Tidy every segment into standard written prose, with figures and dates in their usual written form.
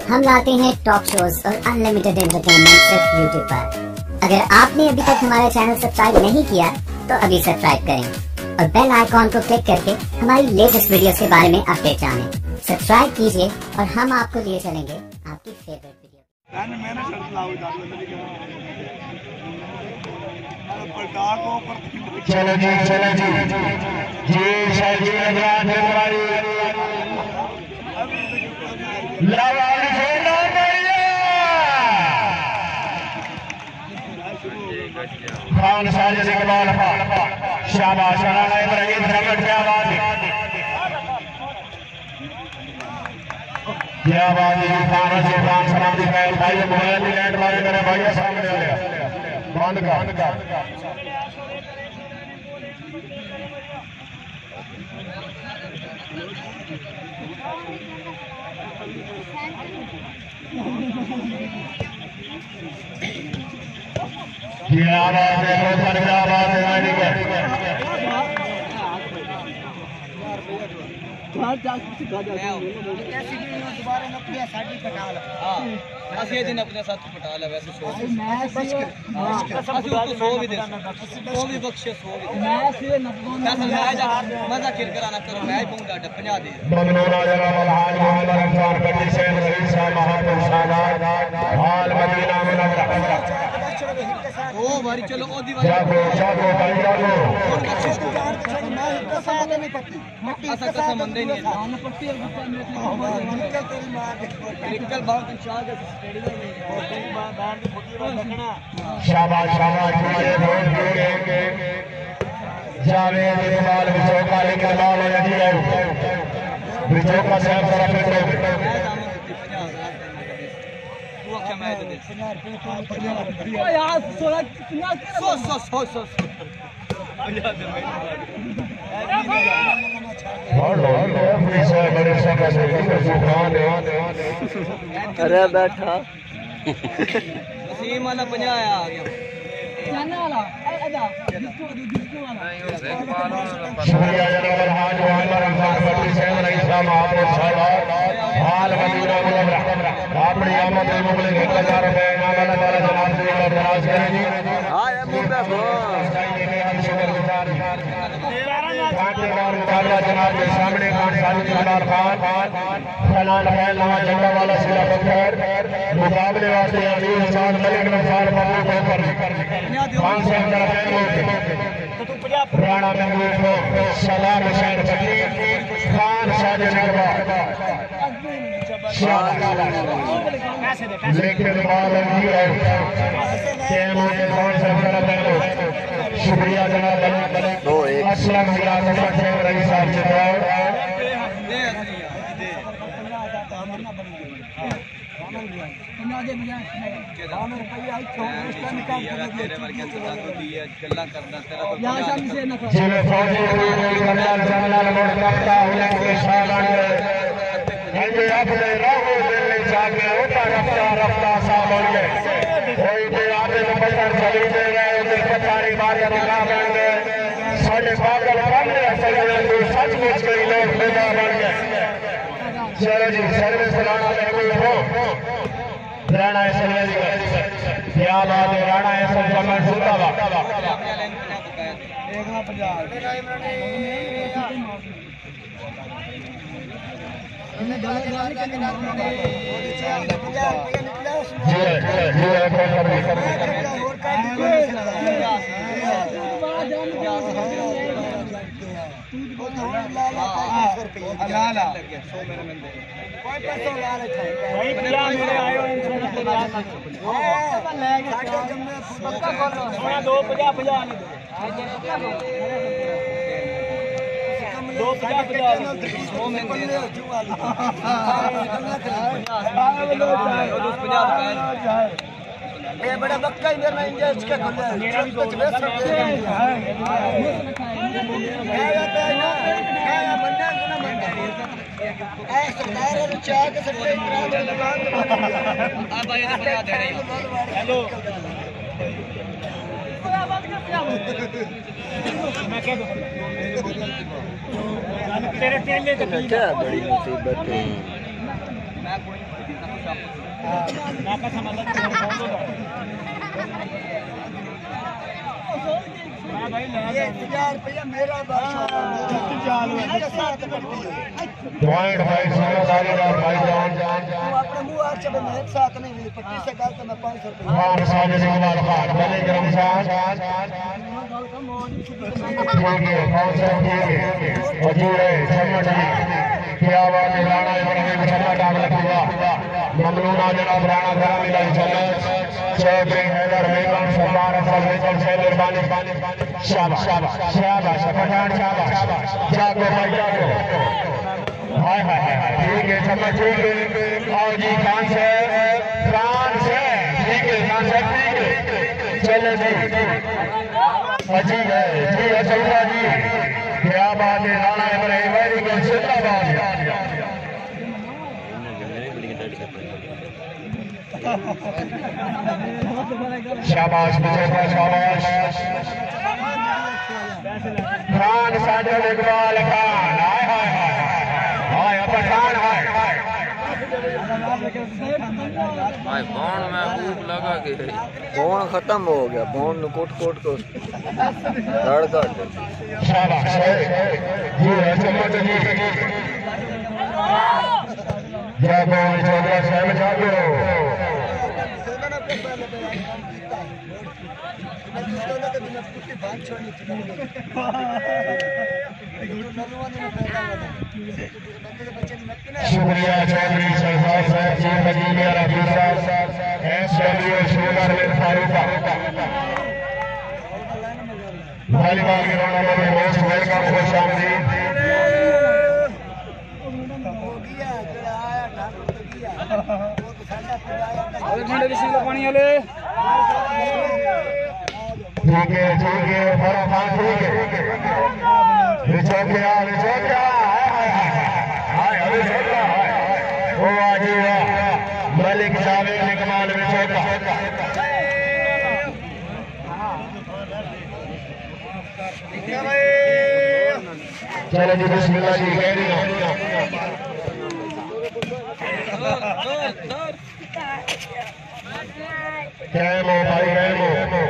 हम लाते हैं talk shows और अनलिमिटेड एंटरटेनमेंट सिर्फ यूट्यूब पर। अगर आपने अभी तक हमारा चैनल सब्सक्राइब नहीं किया तो अभी सब्सक्राइब करें और बेल आइकॉन को क्लिक करके हमारी लेटेस्ट वीडियोस के बारे में अपडेट जानें। सब्सक्राइब कीजिए और हम आपको लिए चलेंगे आपकी फेवरेट वीडियो। चलो जी शादी खान साजिश इकबाल शाबाश इब्राहिम प्रकट क्या बात है खान से खान सलाम दी पहल भाई मोहल्ले की लाइट मारे करे भाई सामने आ गया बंद कर क्या बात है बहुत क्या बात है गाड़ी का ਅਸੀਂ ਦਿਨ ਆਪਣੇ ਸਾਥ ਪਟਾ ਲਿਆ ਵੈਸੇ 100 ਅਸੀਂ उसको 100 भी दे 100 भी बख्शे 100 भी मैं सीधे 90 मैं जा मजा किर कराना करो मैं ही पहुंचा 50 दे ममनून जनाब अलहाज मोहम्मद रमजान पट्टी शेख रईस साहब महापुर सादात हाल मदीना मुनव्वरा ओ बारी चलो ओ दी जागो भाई जागो मैं साथ नहीं पट्टी ऐसा कसम मंदे नहीं है ना पट्टी और गुस्सा में निकल तेरी मार निकल बहुत इंशाल्लाह के स्टेडियम में बाहर की फुटी बात रखना शाबाश जावेद इकबाल विचोका लेकर बाल हो जाती है विचोका साहब तरफ तू अच्छा मैच दे ओ यार 16 अरे बैठा वसीम वाला 50 आ गया जाने वाला डिस्को वाला शुक्रिया जनाब अलहाज मोहम्मद रमजान पट्टी शेख रईस साहब महापुर सादात हाल मदीना मुनव्वरा अपनी आमद मुबलिग 1000 रुपए इनाम वाला जनाब से और दराज करेंगे हां ये मुंबई मुकाबला जनाब के सामने खान साजिद इकबाल खान फलान खैल नवा झंडा वाला सिला पत्थर मुकाबले वास्ते अमीर हुसैन मलिक नफार महबूब होकर खान से राणा महबूब सलाम हुसैन फकीर खान साजिद इकबाल लेकिन शुक्रिया जनाब असलम रईस साहब अपने राहों दिल्ली जाके होता रफ्ता रफ्ता सामने कोई भी आगे पत्थर चली दे रहे उधर पत्थरी मारे निकाह बन गए साढ़े पागल बन गए सचमुच कई लोग बेदा बन गए। चलो जी सर्विस राणा महबूब हो राणा एसएल क्या बात है राणा एसएल का मैं जिंदाबाद बड़ा बक्का ही मेरा इंजन के हेलो तेरे तेल में क्या बड़ी मुसीबत है। ये 1000 रुपया मेरा पॉइंट भाई समझदारी और भाई जान अपने मुंह आ चले मैं एक साथ नहीं मिली 25 से गलत मैं 500 रुपया खान साजिद इकबाल खान मलिक रमजान ठीक है कौन सा ठीक है हजूर है समझ क्या बात है राणा इब्राहिम छल्ला डाल रखा ममनूना जनाब राणा करा मिला चले चौधरी हैदर बेगम सरदार अफजल बेगम से मेहरबानी शाबाश शाबाश शाबाश पठान शाबाश जागो भाई जागो हाय हाय हाय ठीक है समझ ठीक है और जी खान से ठीक है खान साहब ठीक है चले जी अजी है जी असलुल्लाह जी क्या बात है राणा इब्राहिम वेरी जिंदाबाद शाबाश मुझे शाबाश खान साजिद इकबाल खान हाय हाय हाय हाय पठान हाय भाई बॉन्ड में भूख लगा के बॉन्ड खत्म हो गया बॉन्ड कोट कोट को रड़ कर शाबाश जी चम्मच जी जागो चौधरी साहब जागो शुक्रिया चौधरी सरदार साहब जी मजीद रफी साहब एसडब्ल्यू शुगर में फारूका वॉलीबॉल के टूर्नामेंट में मोस्ट वेलकम खुश आमदीद ठीक है फराखान ठीक है विचौकिया वो आज मलिक जावेद इकबाल विचौका चलो जी बिस्मिल्लाह जी गहरी कैम हो भाई कैम हो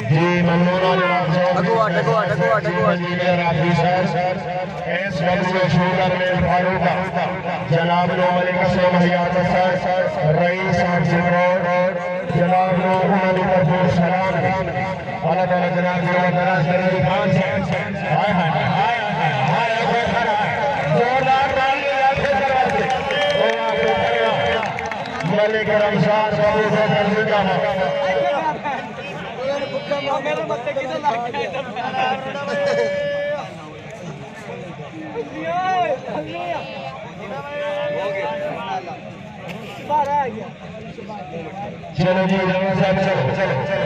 जी ममनूना जनाब नो मलिक असलम हयात सर रईस जनाब नो सलाम अल्लाह ताला जनाब खान से हाय हाय हाय हाय जोरदार मलिक रमजान बाबू चलो जी साहब चलो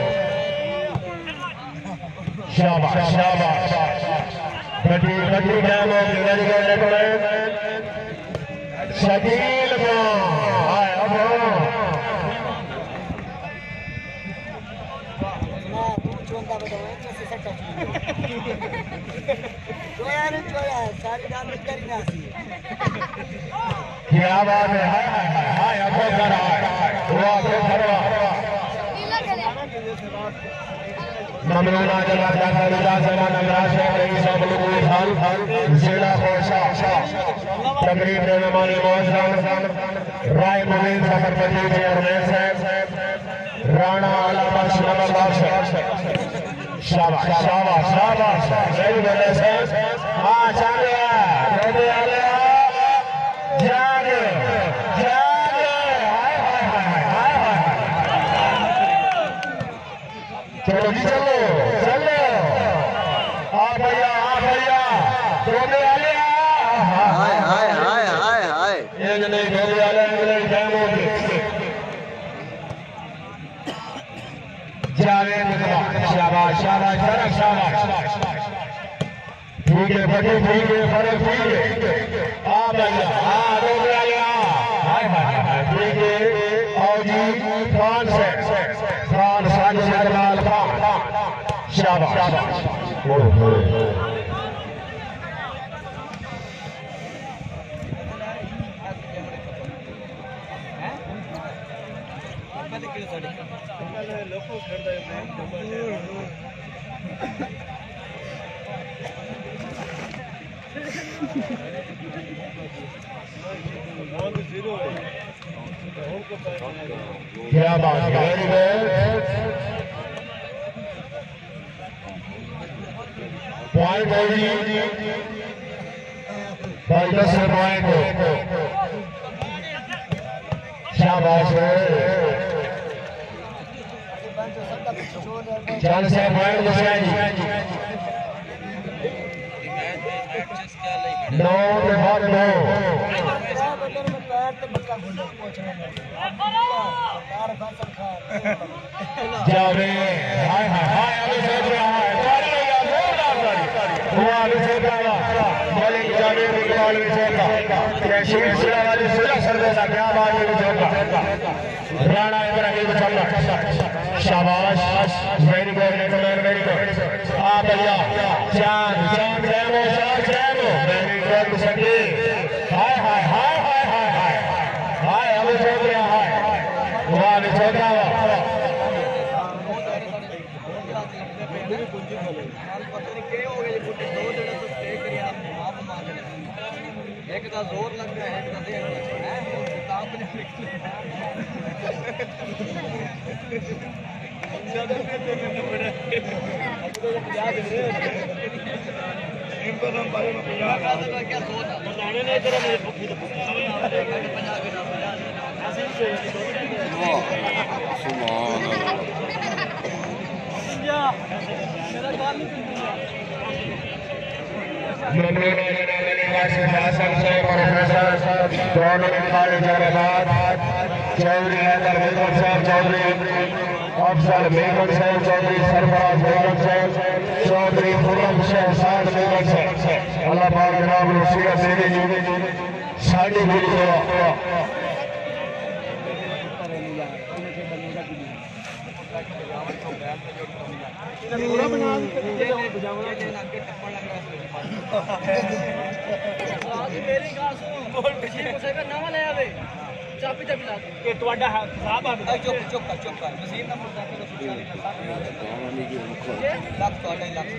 शाबाश शाबाश बड़ी टाइम हो शकील क्या बात है हाय हाय हाय आपको करा ममनूना जनाब डॉक्टर जमान अमराशा रईस अबुल खान जिला खोशा तकरीब में मेहमान मोहतरम राय मुबीन सफर पति चेयरमैन साहब राणा आला बख्श नमर बख्श शाबाश शाबाश शाबाश सही बोले साहब हां चले रोबे आले जाग जाग हाय हाय हाय हाय हाय चलो जी चलो चलो आ भैया रोबे आले हाय हाय हाय हाय हाय ये नहीं रोबे आले इंग्लैंड टाइम हो गया जावेद शाबाश शाबाश शाबाश ठीक है फटे ठीक है फर्क ठीक है आ भैया आ रोबे ठीक है और जी खान से खान साजिद जमाल खान शाबाश क्या बात है वेरी गुड पॉइंट हो जी भाई 10 पॉइंट शाबाश चल से पॉइंट हुसैन जी 9 के बाद 9 जावे हाय हाय हाय अभी सोच रहा है अभी सोच रहा मलिक जावेद इकबाल विजेता शीर सिरावाली सुलह सरदेसा क्या बात है विजेता राणा इब्राहिम चल्ला शाबाश वेरी गुड गentleman वेरी गुड आ भैया चांद चांद जैमो वेरी गुड सकी हाय हाय हाय हाय हाय हाय हाय अभी सोच रहा है वाह सोच रहा एक का जोर लग रहा है एक का देर लग रहा है आपने इनको हम बारे में क्या सोच बताने नहीं तेरा मेरे पुखी तो चौधरी हैदर बेगम साहब चौधरी अफजल बेगम साहब चौधरी सरफराज बेगम साहब चौधरी खुरम शहजाद बेगम साहब अल्लाह पाक जनाब नसीहत दे जी साड़ी पूरी पूरा बना मेरी गाल सुन बोल पिछले मुझे का नाम ले आवे चाबी चाबी ला के ਤੁਹਾਡਾ ਹਿਸਾਬ ਆ ਚੁੱਪ ਚੁੱਪ ਕਰ ਮਸੀਨ ਨੰਬਰ ਦਾ ਕੇ ਲੱਖ ਤੁਹਾਡਾ ਲੱਖ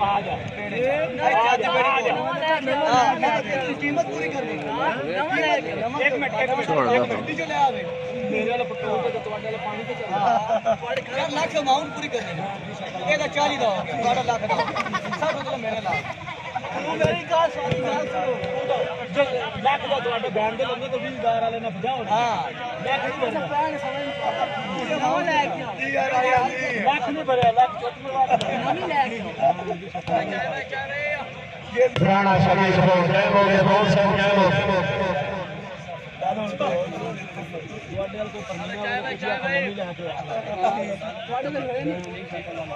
ਆ ਜਾ कीमत पूरी करनी एक मिनट गड्डी जो ले आवे मेरे वाला पेट्रोल तो ਤੁਹਾਡੇ वाला पानी तो चल यार लाख अमाउंट पूरी करनी ਇਹਦਾ 40 ਦਾ हो गया ਤੁਹਾਡਾ ਲੱਖ ਦਾ सब मतलब मेरे लाख तू मेरी गाल सारी गाल सुनो जो लाख ਦਾ ਤੁਹਾਡਾ ਬੈਂਡ ਦੇ ਲੰਗੇ तो 20000 वाले ना 50 हां लाख नहीं भरना वो ले यार लाख नहीं भरे लाख छोटी बात नहीं ले राणा शरीफ को जैम हो गया बहुत सब जैम हो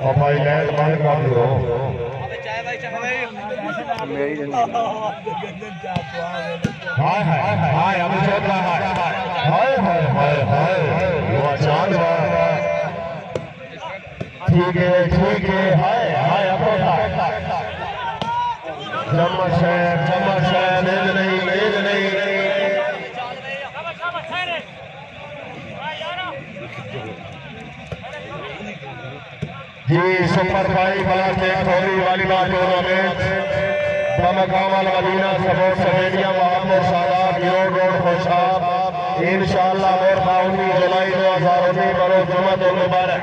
और भाई लैंड बंद कर दो हाय हाय हाय अभी चल रहा है हाय हाय हाय हाय वो चांद ठीक है हाय हाय अब चम्मच है नींद नहीं जी सुपर 5 प्लास्टिक थोड़ी वाली बात टूर्नामेंट बमकामल मदीना सपोर्ट स्टेडियम मोहम्मद सादात गिरोड रोड खुशाब इंशाअल्लाह और 19 जुलाई 2019 बरोज जुम्मतुल मुबारक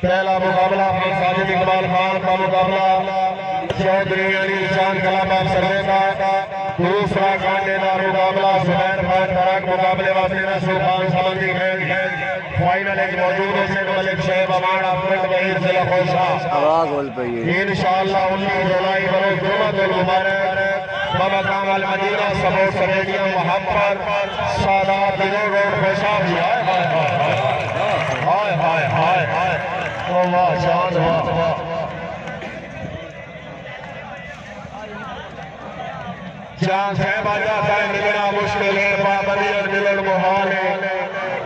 पहला मुकाबला साजिद इकबाल खान का मुकाबला चौधरी अली चांद कलाबाग सर्वे का दूसरा कांडेदार मुकाबला सुबैर खान फराक मुकाबले वाले नसू खान समंदी फाइनल एक मौजूद है शेख मलिक शेख अमान अहमद वहीद जिला खोसा इंशाअल्लाह 19 जुलाई बरोज जुम्मतुल मुबारक बमकामल मदीना सपोर्ट स्टेडियम मोहम्मद सादात गिरोड रोड खोसा हाय हाय हाय हाय वाह शान वाह जहाँ साहब आ जाता है मिलना मुश्किल है, पाबंदी और मिलन मुहाल है।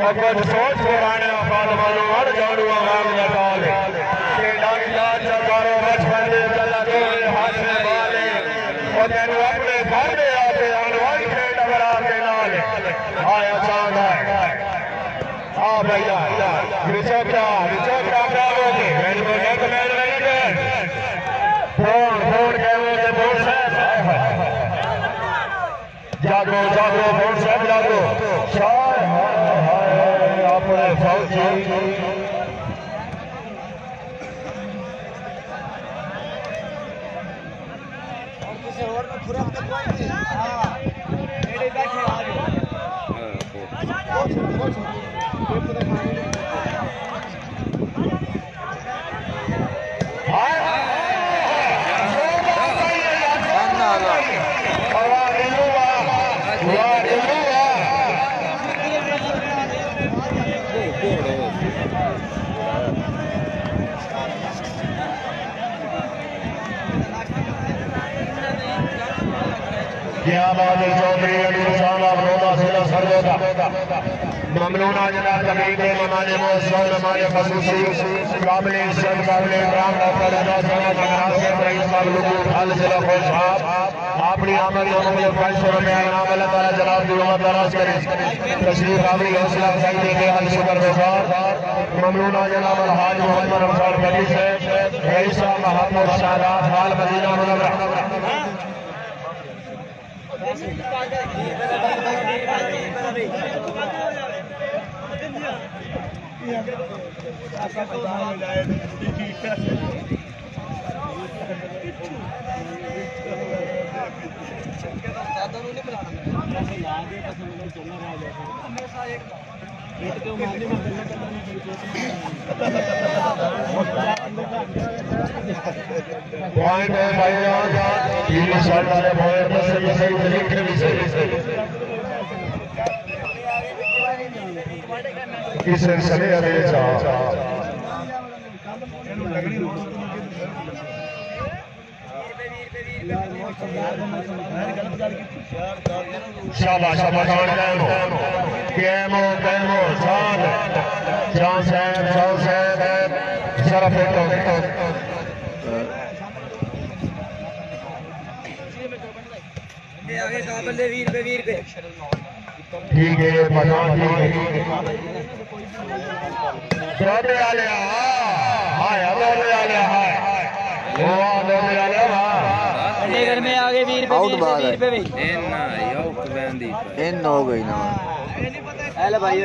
और कुछ सोच पुराने अफाल वालों हर जाड़ू आवाम निकाल है कि डांगदार चकारो बचपन में चला तो हाथ में बाल है और तेनू अपने घर में आते अनवाई के डबरा के नाल आया चांद है। हाँ भैया विचोटा कहोगे मैंने बोला तो मैंने नहीं गए फोन कहोगे बोल साहब जागो जागो बोल साहब जागो अपने फौजी ममनूना जनाब तकरीब ममाने मौसम हमारे खसूसी काबिल इज्जत काबिल इकराम डॉक्टर अदासना जनाब रईस मखलूक अल जिला खुशहाब अपनी आमद में 500 रुपया इनाम अल्लाह ताला जनाब की उम्मत दराज करे। तशरीफ आवरी हौसला अफजाई देके हल शुक्रगुजार ममनूना जनाब अलहाज मोहम्मद रमजान बली से रईस महमूद शादात हाल मदीना मुनव्वरा पॉइंट है भाईजान ये इंशाअल्लाह ने पॉइंट से सही तरीके से इस सिलसिले में शाबाश कैमो कैमो जान शरफ आगे काबल वीर पे ठीक है पता दौड़ने वाले घर में आगे वीर पे इन हो गई ना हेलो भाई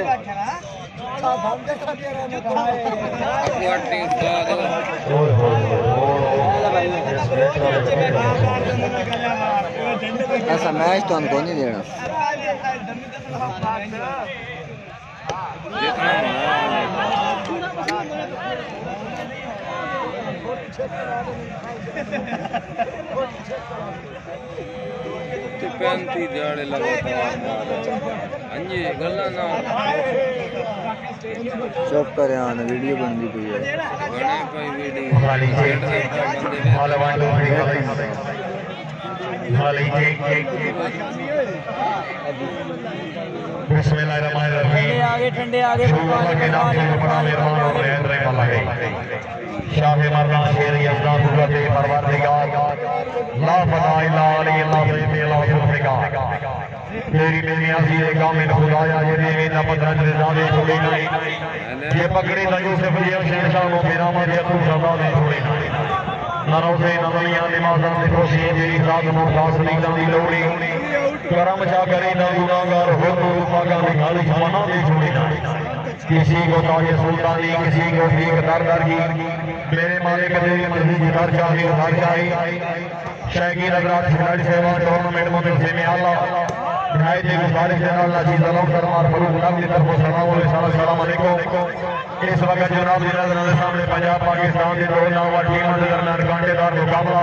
ऐसा मैच तो हमको नहीं देना पैंती जाड़े अंजी गल्ला ना चुप करे आना वीडियो बनती पई है बने कोई आगे ठंडे आगे शाह मरना शेर यज़दा कुव्वत परवरदिगार ला फना इल्ला अल्लाह मेरी मेरी अजीज कामिल खुदाया ये देवी ना पदरज रिज़ावे छोड़ी नहीं ये पकड़ी ना यूसुफ ये शेरशाह को मेरा मत तू सदा ने छोड़ी ना रोज़े ना दुनिया नमाज़ ने खुशी तेरी रात नो खास नींद दी लोड़ी करम चा करे ना गुनाहगार हो तो पागा निकाली जमाना दे छोड़ी ना किसी को ताजे सुल्तानी किसी को भीख दर दर की मेरे मालिक तेरी मर्जी जिधर चाहे उधर जाए शायकी नगरात खिलाड़ी सेवा टूर्नामेंट में में आला ढाई दे गुजारिश है अल्लाह जी सलाम सरमार फरूक नाम की तरफ सलाम अलैकुम। इस वक्त जनाब जी नजर सामने पंजाब पाकिस्तान के दो नाम टीम के दरमियान कांटेदार मुकाबला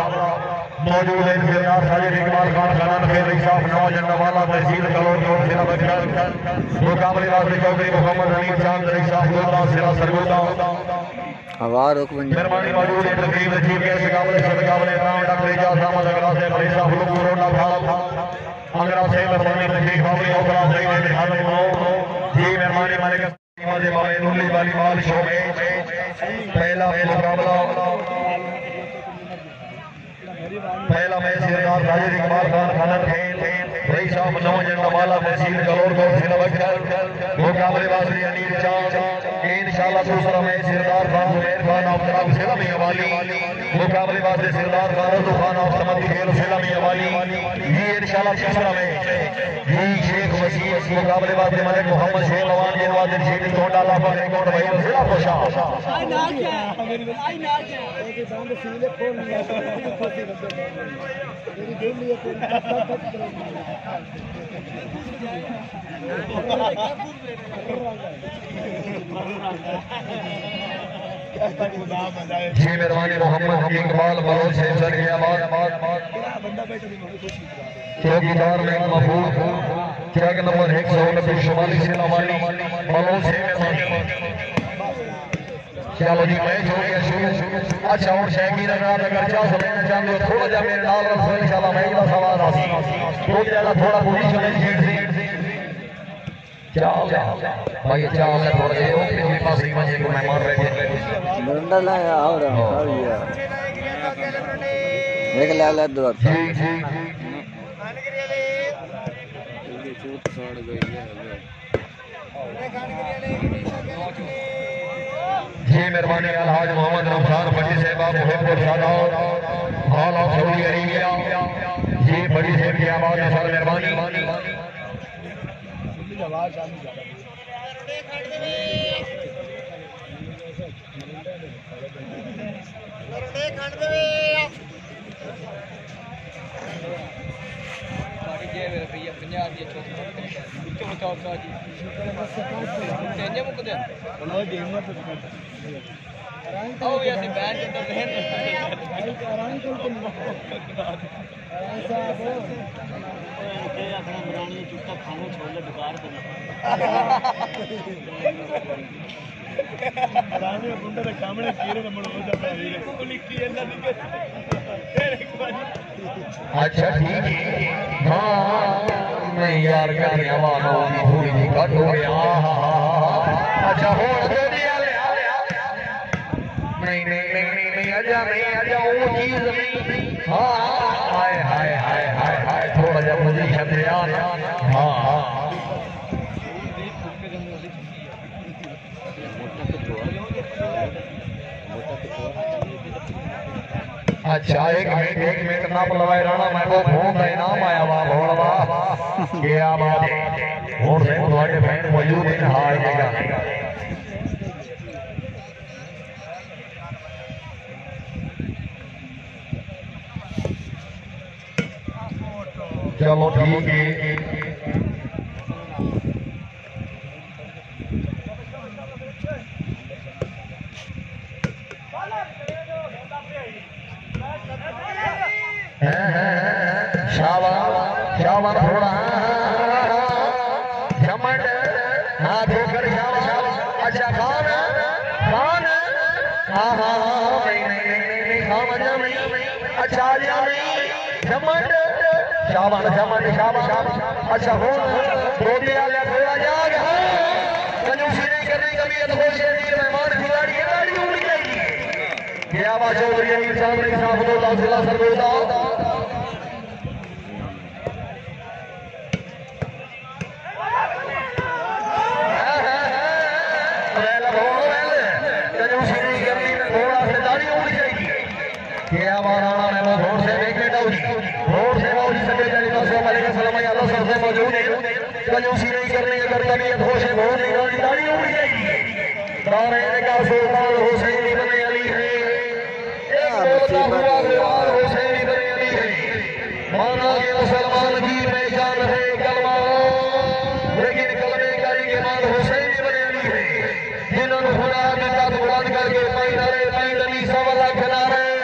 मौजूद है। इंतजार साजिद इकबाल खान खान फिर इंसाफ नवाज नवाला तहसील कलोर और सिरा बच्चन मुकाबले रास्ते चौधरी मोहम्मद अली चांद इंसाफ गोदा सिरा सरगोदा हवा रोक बन मेहरबानी मौजूद है तकरीब चीफ गेस्ट मुकाबले नाम डॉक्टर इजाज अहमद अगरा से इंसाफ लोग रोना अगर से मेहरबानी तकलीफ आवरी ओकरा से ने हाल हो जी मेहरबानी मालिक मजे माले नुली वाली माल शो में पहला मैच सिरदार राजेश इकबाल खान खानन रई साहब नौजन नमाला तहसील गलोर को मुकाबलेबाज अनिल चांद इंशाल्लाह दूसरा match Sirdar Khan Zubair Khan of जनाब सिलमी अवाली मुकाबलेबाज सिरदार खान रजू खान ऑफ समद खेल सिलमी अवाली ये इंशाल्लाह तीसरा मैच जी शेख वसीम मुकाबलेबाज मलिक मोहम्मद शेख अवान जनवाद शेख टोंडा लाफा रिकॉर्ड भाई जिला कोशा आई ना क्या ओके साउंड सीले फोन मेरी गेम लिए कोई जी मेहरबानी मोहम्मद इकबाल बलोच से सर के आवाज चौकीदार में महफूज ट्रैक नंबर 129 शुमाली जिला वाली बलोच से चलो जी मैच हो गया शुरू। अच्छा और शकीन अगर क्या समझना चाहते हो थोड़ा जा मेरे नाल रखो इंशाल्लाह मैच का सवाल आसी तो ज्यादा थोड़ा पोजीशन है सीट से चाल भाई चाल है थोड़ा ये पिछले पास ही मजे को मैं मार रहे थे बंदा लाया और यार देख ले दो जी जी चूत सड़ गई है जी मेहरबानी अलहाज मोहम्मद रमजान बड़ी साहब मुहब्बत सादात हाल ऑफ सऊदी अरेबिया जी बड़ी साहब की आवाज में सर मेहरबानी आवाज अच्छा ठीक है हाँ मैं यार कहीं आवाज थोड़ी सी कट हो गया अच्छा हो नहीं नहीं नहीं नहीं आजा वो चीज नहीं हाँ हाय हाय हाय हाय हाय थोड़ा जा मुझे यार हाँ हाँ अच्छा एक मिनट नाप लगाए राणा मैं को फोन का इनाम आया वाह भोला वाह क्या बात है और से तुम्हारे फैन मौजूद है हां आएगा चलो ठीक है शाबाश थोड़ा झमट हाँ धोकर शाबाश अच्छा खान हाँ नहीं खान अच्छा झमट शाबाश अच्छा हो थोड़ा जाग कंजूसी नहीं करनी कभी मेहमान खिलाड़ी होनी चाहिए क्या बात चौधरी अमीर साहब ने साफ जिला सरगोदा कंजूसी नहीं करने अगर तबीयत होश है बहुत निकाली दाढ़ी होनी चाहिए तारे का सुल्तान हुसैन इब्न अली है हुसैन इब्न अली है माना कि मुसलमान की पहचान है कलमा लेकिन कलमे का ईमान हुसैन इब्न अली है जिन्होंने खुदा की बात बुलंद करके पैदरे पैदली सवाला खिला रहे हैं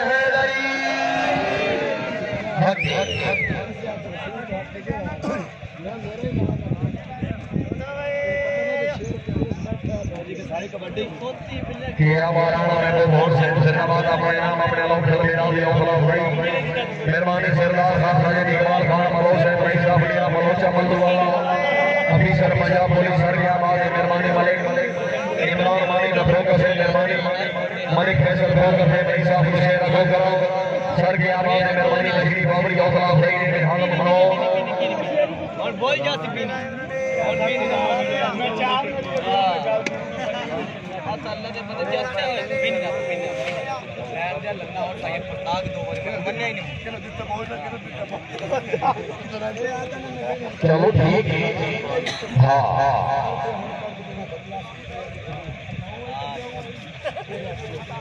मेहरबानी सरदार खान राजेश इकबाल खान मलोह से मोर्चा मंडवाला ऑफिसर पंजाब पुलिस सर की आवाज है मेहरबानी मलिक इमरान मानी का फोकस है मेहरबानी मलिक फैसल फोकस है भाई साहब हुसैन रखो करो सर की आवाज है मेहरबानी तशरीफ बाबरी हौसला अफजाई ने हालत बनाओ और बोल जाती भी नहीं और भी नहीं मैं चार अल्लाह के बंदे जाते हैं भी नहीं लैंड जा लगना और साइड पर ताक दो बार मन्ने ही नहीं चलो जितना बोल सके चलो ठीक हां हां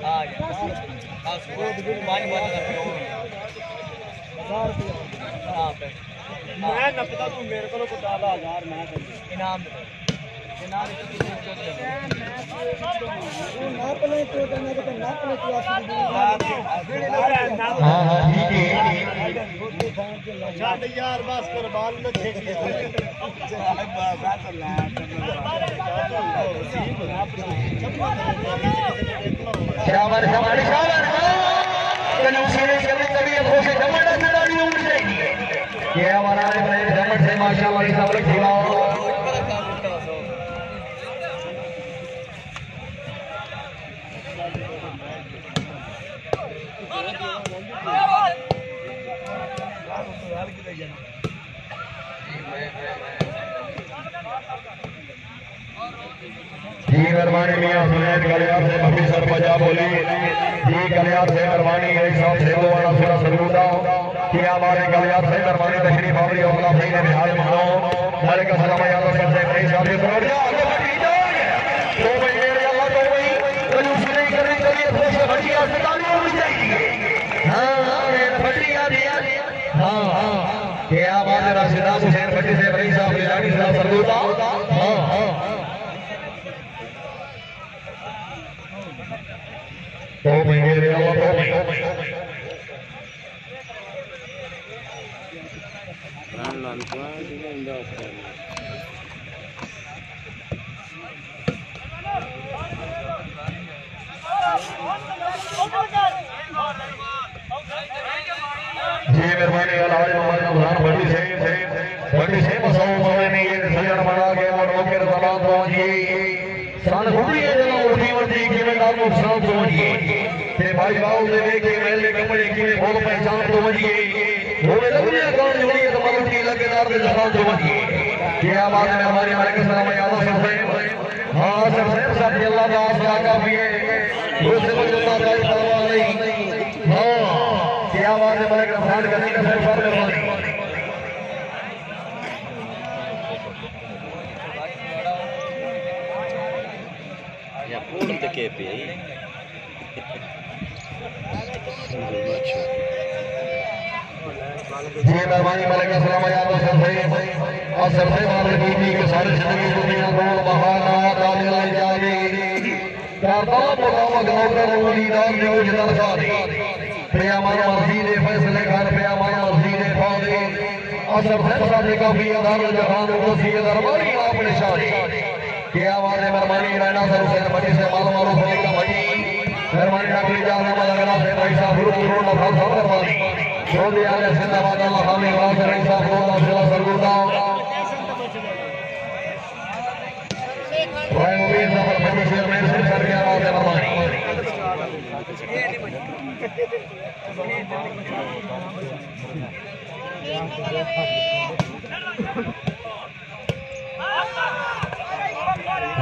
आ गया हां वो पानी बंद कर दो 1000 रुपए हां पे मैं न पता तू मेरे को डाला 1000 मैं इनाम इनाम ना पले तो करने के ना पले तो हां हां ठीक है छाड़ यार बस कर बाल में फेंक दिया शाबाश शाबाश शाबाश कलूसरे कभी कभी अखों से जमड़ लड़ाई उड़ जाएगी ये हमारा भाई जमड़ से माशाल्लाह सब लोग खिलाओ जी मेहरबानी मियां सुनैद गलियार से भभी सर पंजाब बोली जी गलियार से मेहरबानी है साहब से दो वाला सुरा सरूदा कि हमारे गलियार से मेहरबानी तशरीफ बाबरी हौसला भाई ने बिहार मनाओ हर का सलाम याद से भाई साहब ये करो जा आगे बढ़ी जाओ तो भाई मेरे अल्लाह तो भाई कलूस नहीं करनी चाहिए खुश बढ़िया से गाली होनी चाहिए हां ये बढ़िया दिया हां हां क्या बात है राशिदा हुसैन भट्टी से भाई साहब लिलानी सलाम सरूदा हां हां तो मेरे अल्लाह तो राम नाम को इंदा होता है जी मेहरबानी अल्लाह मोहम्मद बुरहान भट्टी से बसाओ में ये सजन बना के और ओके सलाम पहुंची सान खुदी है जना उठी वटी के में नाम सलाम पहुंची ते भाई बाऊ ने देखे मेले कमरे की ने बहुत पहचान पहुंची होवे लगने कौन जोड़ी तो मतलब की लगेदार दे सलाम पहुंची क्या बात है हमारे मालिक सलाम याद सबसे हां सबसे सब अल्लाह का आसरा का भी है दूसरे को अल्लाह का परवाह नहीं हां क्या बात है मालिक रफान करने का सब मेहरबानी या पूर्ण तके पे जी मेहरबानी मालिक सलाम याद सबसे और सबसे मालिक की के सारे जिंदगी दुनिया को बहाना डाल जाए करता मुकाम नौकर उम्मीदार जो जितना साथी प्यामान मस्जिद फैसले घर प्यामान मस्जिद फादे और सबसे साथी का भी आधार जहान को सी दरबारी आपने शादी क्या बात है मेहरबानी रहना सर हुसैन भट्टी से मालूम होने का भाई मेहरबानी डॉक्टर जाना मदगना से भाई साहब गुरु नफा सब मेहरबानी छोड़ आले जिंदाबाद अल्लाह हामी वास रही साहब को अल्लाह सरगुदा भाई मुबीन नंबर 25 से मेरे सर के आवाज है मेहरबानी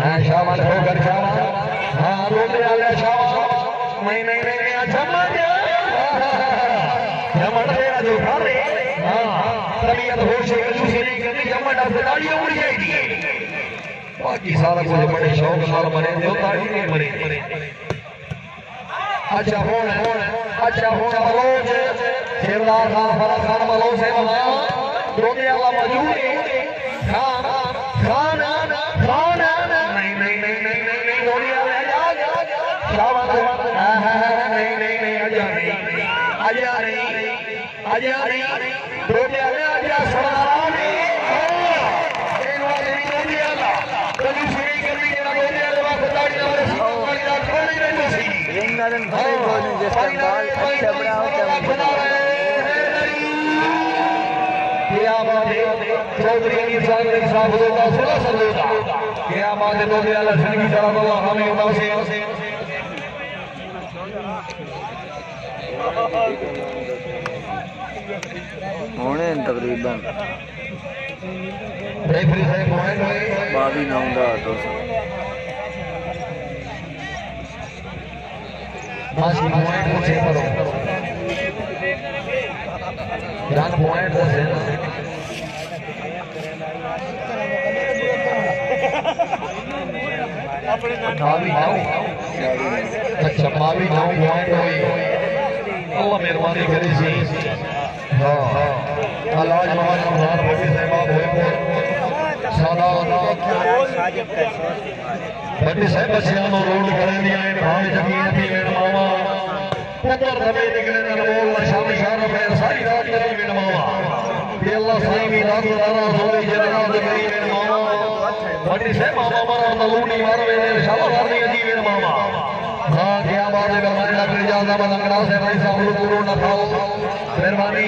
हां शाबाश हो कर शाबाश हां रोते आले शाबाश नहीं नहीं नहीं अच्छा मत जमड़ तेरा जो खाने हां तबीयत होश है दूसरी करनी जमड़ से दाढ़ी उड़ जाएगी बाकी सारा कुछ बड़े शौक नाल मरे जो दाढ़ी नहीं मरे अच्छा होना बलोच शेरदार खान फराज खान बलोच से बनाया रोते आला मौजूद है खान नहीं गोलियां ले जा शाबाश नहीं आजा नहीं रोटियां ले आजा सरदारा नहीं इन वाले गोलियां ला कभी सुनी करनी के ना गोलियां ले वापस दाढ़ी ना रे सीधा वाली ना छोड़ी नहीं सी रिंगन भाई बोलूं जैसे बाल अच्छा बड़ा होता है क्या बात है चौधरी अमीर साहब ने साहब होता सुना सलोता क्या बात है लोग अल्लाह जिंदगी जरा अल्लाह हमें उनसे होने तकरीबन रेफरी साहब पॉइंट हुए 22 मासी पॉइंट को चेक करो रन पॉइंट को से अपने 28 अच्छा 22 पॉइंट हुई अल्लाह मेहरबानी करे सी हां अल्लाह मोहम्मद रमजान भट्टी साहब हुए सादा भट्टी साहब बच्चियां नो रोड करन दिया इन भाव जमीन थी मेन मामा पुत्र दबे निकले न बोल शाम शाम में सारी रात करी मेन मामा ये अल्लाह साईं भी रात रात होली जनाब करी मेन मामा भट्टी साहब मामा मारा नलूनी मार वे शाबाश नहीं जी मेन मामा हां क्या बात है मेहरबानी लग जाता बंगड़ा से भाई साहब पूरो न खाओ मेहरबानी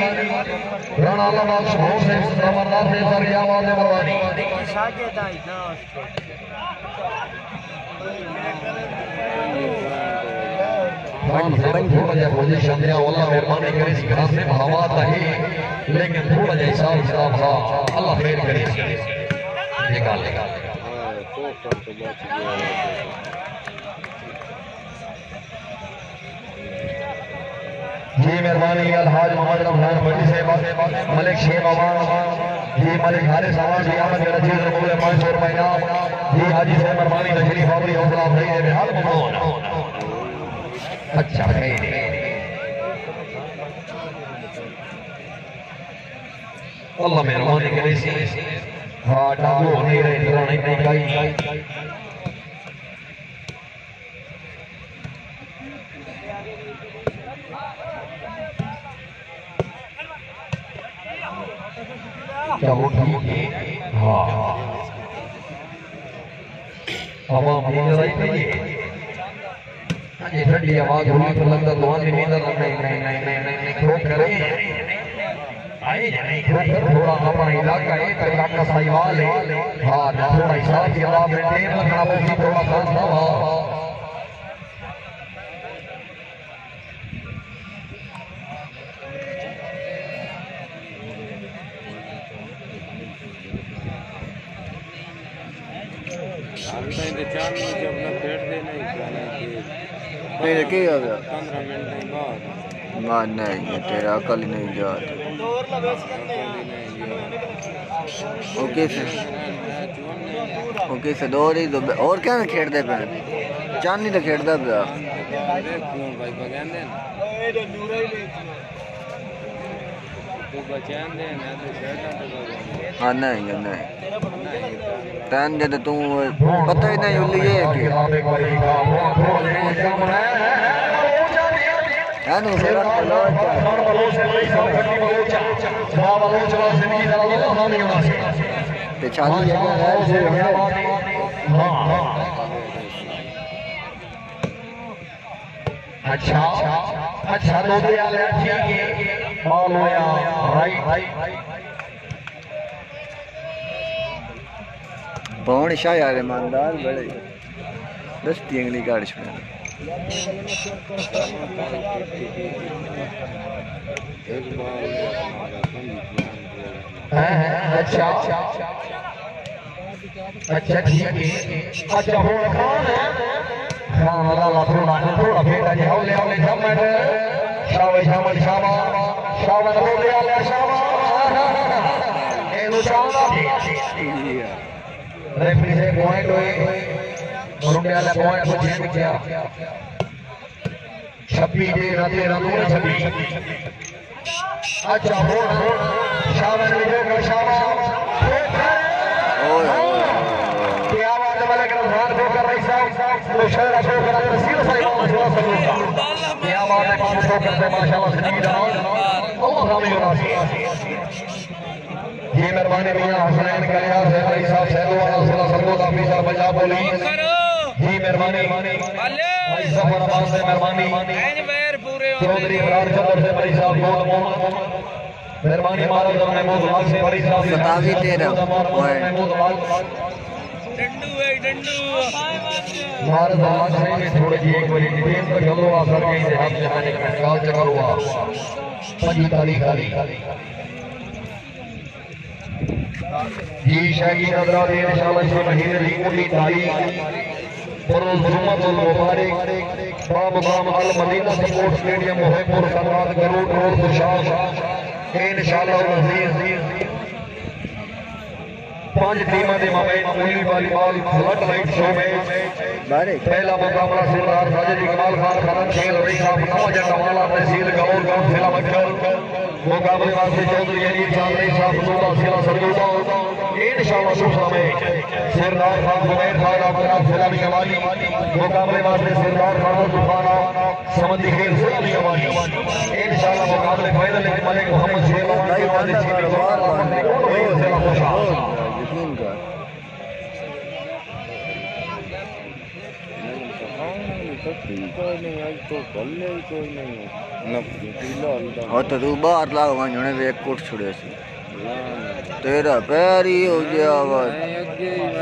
राणा अल्लाह बख्श हो से जबरदस्त से सर क्या बात है मेहरबानी थोड़ा जा पोजीशन दिया अल्लाह मेहरबानी करे सी घर से हवा है लेकिन थोड़ा जा हिसाब किताब हां अल्लाह खैर करे निकाल जी मेहरबानी अलहाज मोहम्मद रमजान भट्टी साहब मलिक शेख अवान जी मलिक हारिस अवान जी अहमद रजीज रसूल 500 रुपए इनाम जी हाजी साहब मेहरबानी तशरीफ आवरी हौसला भाई है बिहार ममनून अच्छा खैर अल्लाह मेहरबानी करे सी हां डागो नहीं रहे नहीं काई क्या वो ठीक है हाँ आवाम नींद आई थी ये ठंडी आवाज होगी तो लगता दुआ की नींद नहीं खो करे आए नहीं थोड़ा अपना इलाका है इलाका साहिवाल है हाँ थोड़ा हिसाब की आवाज में टेन लगना पड़ेगी थोड़ा खास ना नहीं क्या हो गया 15 मिनट बाद मान नहीं ये तेरा अकल ही नहीं जाता ओके से दो ही तो और क्या ना खेड़ते पे चांदी तो खेड़ता पे हाँ नहीं तैन जब तू पता ही नहीं उल्ली ये कि है ना ते चाली अच्छा अच्छा तो ठीक है बॉल होया राइट बौन शाह यार ईमानदार बड़े दस्ती अंगली गाड़ छुड़ा अच्छा अच्छा ठीक है अच्छा हो खान है खान वाला थोड़ा बेटा जी हौले हौले जमन शाबाश शाबाश शाबाश हो गया ले शाबाश एनु शाबाश रेफरी से पॉइंट हुए मुंडे वाला पॉइंट को चेक किया 26 दे रते रनों 26 अच्छा हो शाबाश विजय शाबाश क्या बात है मलिक रमजान को कर रही साहब तो शहर को कर रहे सीधा सही बात है क्या बात है 500 करते माशाल्लाह सजीद अल्लाह हमें राजी ये मेहरबानी मियां हुसैन कलियार है भाई साहब सैदवाला जिला सरगोदा ऑफिसर पंजाब पुलिस जी मेहरबानी भाई सफर अब्बास से मेहरबानी चौधरी इमरान चंद्र से भाई साहब मोहम्मद मेहरबानी महाराज अपने मोहतबार से बड़ी साहब 27-13 पॉइंट भारत महाशय में थोड़ी जी एक बड़ी टीम पर हमलो आसर के इतिहास में मैंने काल चक्कर हुआ 5 तारीख जी शाही नजरा दे इंशाल्लाह इस महीने की 19 तारीख बरोज जुम्मतुल मुबारक बामुकाम अल Medina sports stadium मोहब्बुर Sadat Garud road Khushab इंशाल्लाह अजीज 5 टीमों के माबैन उली वॉलीबॉल फ्लड लाइट शो में पहला मुकाबला सरदार साजिद इकबाल खान खनन खेल रही साहब नवाजा कमाला तहसील गौर गांव जिला मक्खर मुकाबले वास्ते चौधरी अली चांदनी साहब सूबा जिला सरगोदा इंशाल्लाह सुबह में सरदार खान जुबैर खान अपना जिला निवाली मुकाबले वास्ते सरदार खान तूफाना समंदी खेल जिला निवाली इंशाल्लाह मुकाबले फाइनल में मलिक मोहम्मद शेख भाई वाले चीनी जिला खुशाब यकीन कर कोई नहीं आज तो कल कोई नहीं और तो तू बाहर ला वने वेक कोट छुड़े सी तेरा पैर ही हो गया आवाज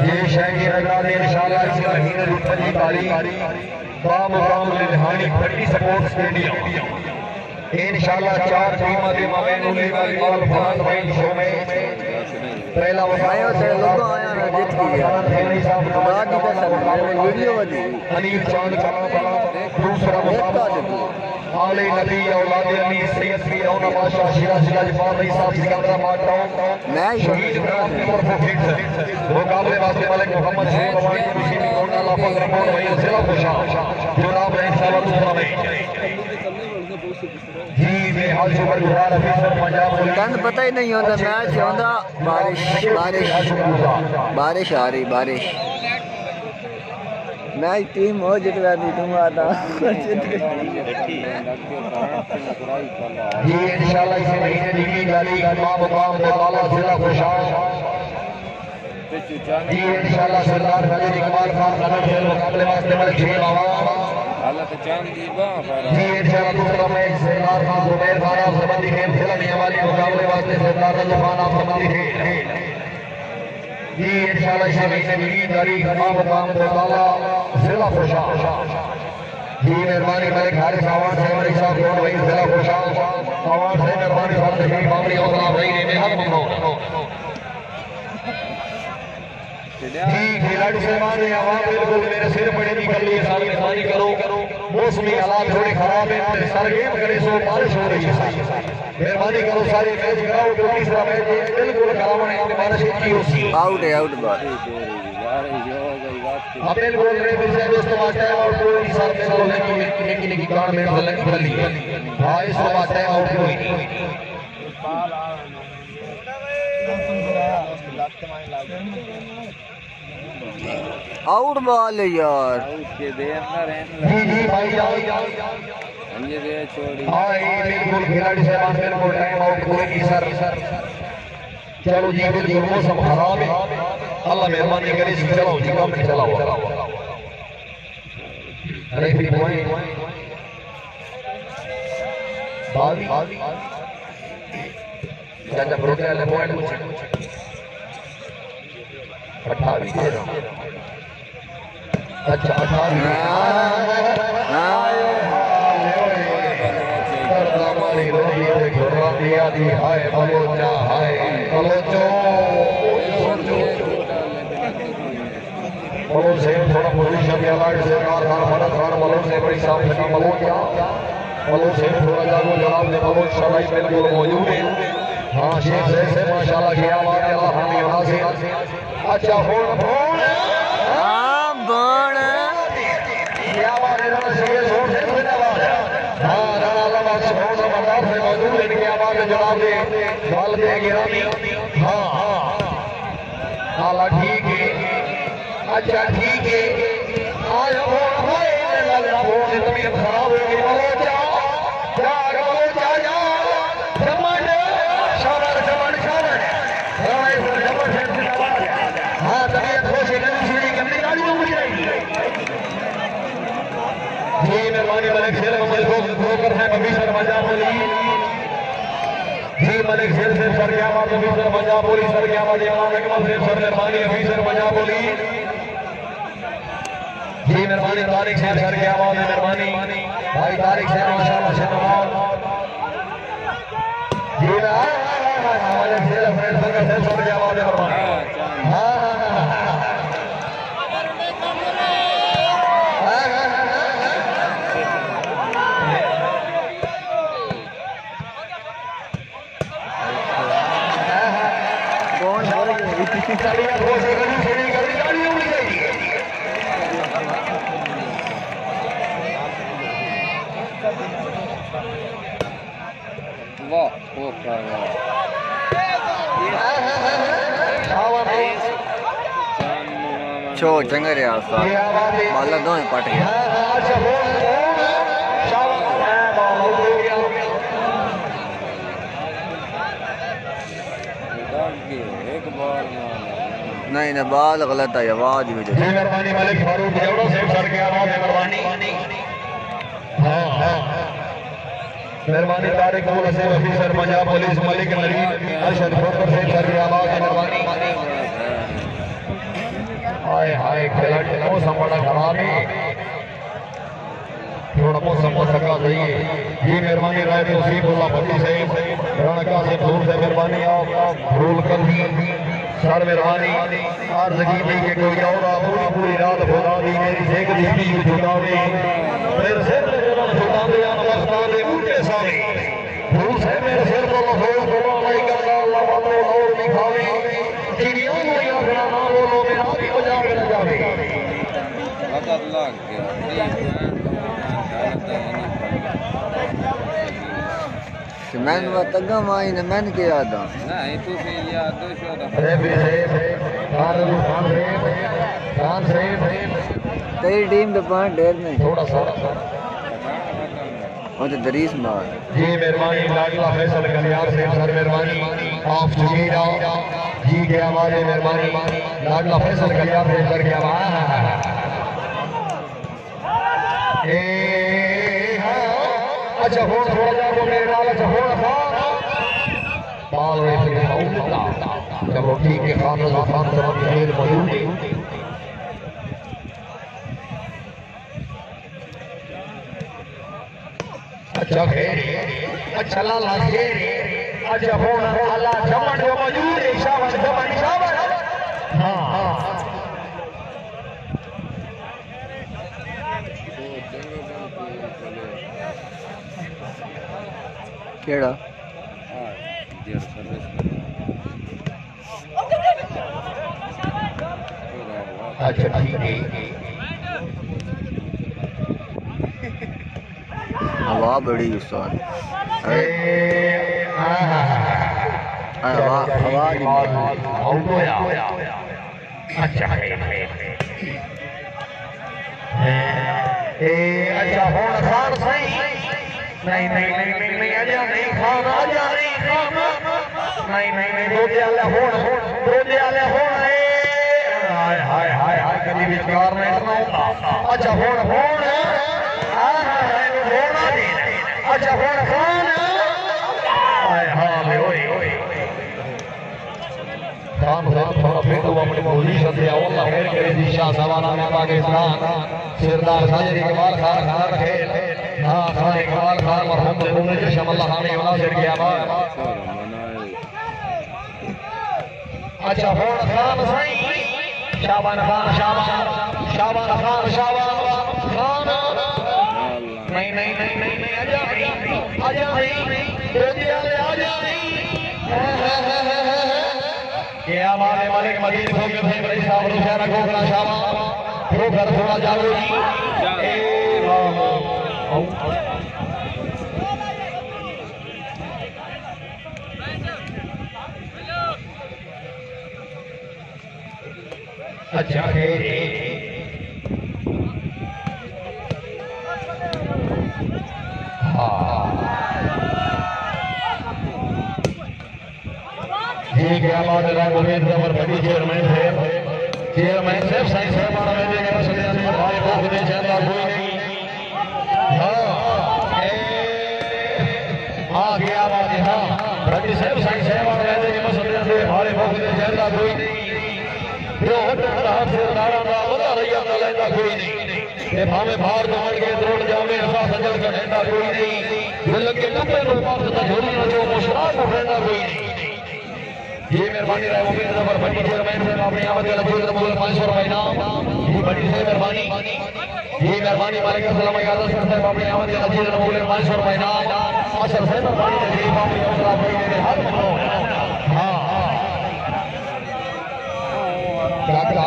ये शाही रगाद इंशाल्लाह इस महीने की 5 तारीख बामुकाम लिहानी पट्टी स्पोर्ट्स स्टेडियम इंशाल्लाह 4 टीमों के माबैन उली वॉलीबॉल फ्लड लाइट शो में पहला आया से लोग आया ना जीत गया बाद की कसम मैंने वीडियो बनी अनिल चांद कला दूसरा मुकाबला आले नबी औलाद अली सैयद भी औना माशा शिराज लाजपाल रही साहब सिकंदरा माटो मैं शहीद ग्राम की तरफ फिक्स मुकाबले वास्ते मलिक मोहम्मद शेख भाई मुशीमी कोना लाफा रिपोर्ट भाई जिला खुशाब जनाब इंशाल्लाह दूसरा में जी बेहाल सुपर गुजार अफसर पंजाब कंद पता ही नहीं होता मैच होता बारिश बारिश बारिश आ रही बारिश मैच टीम हो जितवा दी तुम आता जी इंशाल्लाह इस महीने की गाड़ी मुकाम बेताला जिला खुशाब जी इंशाल्लाह सरदार साजिद इकबाल खान खनन खेल मुकाबले वास्ते मलिक शेख आवाम जी इंशाल्लाह दूसरा मैच सरदार खान जुबैर खान संबंधी खेल खिलाने वाली मुकाबले वास्ते सरदार रजब खान संबंधी खेल जी इंशाल्लाह इस महीने की गाड़ी मुकाम बेताला जिला खुशाब जी मेहरबानी मलिक हारिस आवाज साहब साहब रोड वही जिला खुशाब आवाज से मेहरबानी साहब तशरीफ मामली हौसला भाई ने बेहद ममनून जी खिलाड़ी सलमान ने आवाज बिल्कुल मेरे सिर पड़े निकल लिए सारी मेहरबानी करो मौसमी हालात थोड़े खराब है सर गेम करे सो बारिश हो रही है मेहरबानी करो सारे मैच कराओ तो तीसरा मैच बिल्कुल करावने की बारिश की होती आउट है आउट बात अब बिल्कुल रे फिर से दोस्तों आता है और कोई साथ में लोग की कान में लग ली हां इस बात है आउट कोई नहीं आउट बॉल है यार उसके दे अंदर जी जी भाई आओ ये दे छोड़ी हां ये बिल्कुल खिलाड़ी साहब बिल्कुल टाइम आउट कोई नहीं सर चलो जी जी मौसम खराब है अल्लाह मेहरबानी करे जी चलाओ जी काम चलाओ अरे फिर पॉइंट बावी चाचा प्रोटे वाले पॉइंट 28 अच्छा 28 हमारी रोटी से घुरा दिया दी हाय बलोचा हाय बलोचो बलोच से थोड़ा पोजीशन में अलग से खान मदद खान बलोच से बड़ी साफ सटी बलोचा बलोच से थोड़ा जागो जनाब ने बलोच सलाई बिल्कुल मौजूद है हाँ शेख से माशाल्लाह क्या बात है अल्लाह हमें यहाँ से अच्छा फोन हां बोल क्या बात है ना शेख जोर से धन्यवाद हाँ राणा अल्लाह बात फोन नंबर से मौजूद है क्या बात है जनाब ने बाल पे गिरानी हाँ हाँ अल्लाह ठीक है अच्छा ठीक है आज फोन भाई लगा फोन तबीयत खराब हो गई बलोचा जा बलोचा जा जमन शाबाश जमन शाबाश राणा इस जमन से जिंदाबाद हाँ तबीयत खुश है नई सीढ़ी कमरी गाड़ी में मुझे रहेगी जी मेहरबानी मलिक शेर मोहम्मद को कर है कभी सर मजा बोली जी मलिक शेर से सर क्या बात ऑफिसर पंजाब पुलिस सर क्या बात इमाम अकमल से सर मेहरबानी ऑफिसर पंजाब पुलिस जी मेहरबानी तारिक शेर सर क्या बात है मेहरबानी भाई तारिक शेर माशाल्लाह शहनाज जी मलिक शेर सर क्या बात है मेहरबानी हां छो चंगे रहा बाला दो पट गया नहीं ना बाल गलत है आवाज भी दे मेहरबानी मलिक फारूक जवड़ो से सर के आवाज है मेहरबानी हां हां मेहरबानी तारिक अबुल हसन ऑफिसर पंजाब पुलिस मलिक नरीन अरशद खोकर से सर की आवाज है मेहरबानी हाय हाय खिलाड़ी मौसम बड़ा खराब है थोड़ा मौसम को थका चाहिए जी मेहरबानी राय तौसीफुल्लाह भट्टी से रणका से दूर से मेहरबानी आप भूल कर दी सर मेहरबानी अर्ज की थी कि कोई और पूरी पूरी रात खुदा दी मेरी सेक दी पीक झुकावे मेरे सिर पे जब झुकावे नमस्कार दे उनके सामने भूल से मेरे सिर को लफोज दुआ नहीं करना अल्लाह वालों और दिखावे चिड़ियों को या बना ना बोलो मेरा भी बजा के न जावे वक़्त लग गया मैंने वो तगा माई ने मैंने के याद आ नहीं तू भी याद दो शो दा खान से तेरी टीम तो पांच ढेर में थोड़ा सा वो तो दरीस मार जी मेहरबानी लाडला फैसल कल्याण से सर मेहरबानी ऑफ जमीरा जी के आवाज मेहरबानी लाडला फैसल कल्याण से सर के आवाज अच्छा हो थोड़ा जाओ मेरे नाल अच्छा हो बाल रे से खाऊंगा चलो ठीक है खान खान सब खेल मौजूद है अच्छा खेल अच्छा लाला खेल अच्छा हो अल्लाह जमन जो मौजूद है शाबाश जमन शाबाश हां हां केड़ा देर सर्विस अच्छा ठीक है हवा बड़ी उस्ताद हवा अच्छा अच्छा हो खान सही नहीं नहीं नहीं नहीं नहीं आजा नहीं खान आजा नहीं खान नहीं नहीं नहीं रोजे वाले होण रोजे वाले होण हाय हाय हाय हाय कभी विचार में इतना होता अच्छा होण होण हाय हाय होण दे अच्छा होण खान हाय हाय ओए खान साहब थोड़ा फिर तो अपनी पोजीशन से अल्लाह खैर करे जी शाह सवाना में पाकिस्तान सिरदार साजरी के बाल खान खान रखे हाँ खान इकबाल खान मरहूम उम्र जशम अल्लाह खान वाला सिर के आबाद अच्छा होण खान सही शाबान खान शाबान खान शाबान नहीं नहीं नहीं नहीं नहीं आजा नहीं रोजे वाले आजा ये हमारे मालिक मदीन खोकर थे बड़ी साहब रुशाना खोखला शाबान खोकर थोड़ा जाओ जी अच्छा है जी क्या बात है गोविंद जबर बड़ी चेयरमैन साहब साईं साहब आना में देगा सदैव से भाई को खुद चाहता कोई नहीं हाँ गया बात है हाँ बड़ी कहता कोई नहीं जो हटता सरदारा दा बता रही है लेंदा कोई नहीं ते भावे भार दौड़ के दौड़ जावे असा सजल का लेंदा कोई नहीं दिल के लंबे नो पास दा झोली नो जो मुशरा को लेंदा कोई नहीं ये मेहरबानी रहे मुबीन जबर भट्टी चेयरमैन साहब अपनी आमद का लजीज रमूल 500 रुपए इनाम ये बड़ी से मेहरबानी ये मेहरबानी मालिक सलाम याद साहब अपनी आमद का लजीज रमूल 500 रुपए इनाम अशर से मेहरबानी तकलीफ अपनी औसला भाई मेरे हाथ में हां काका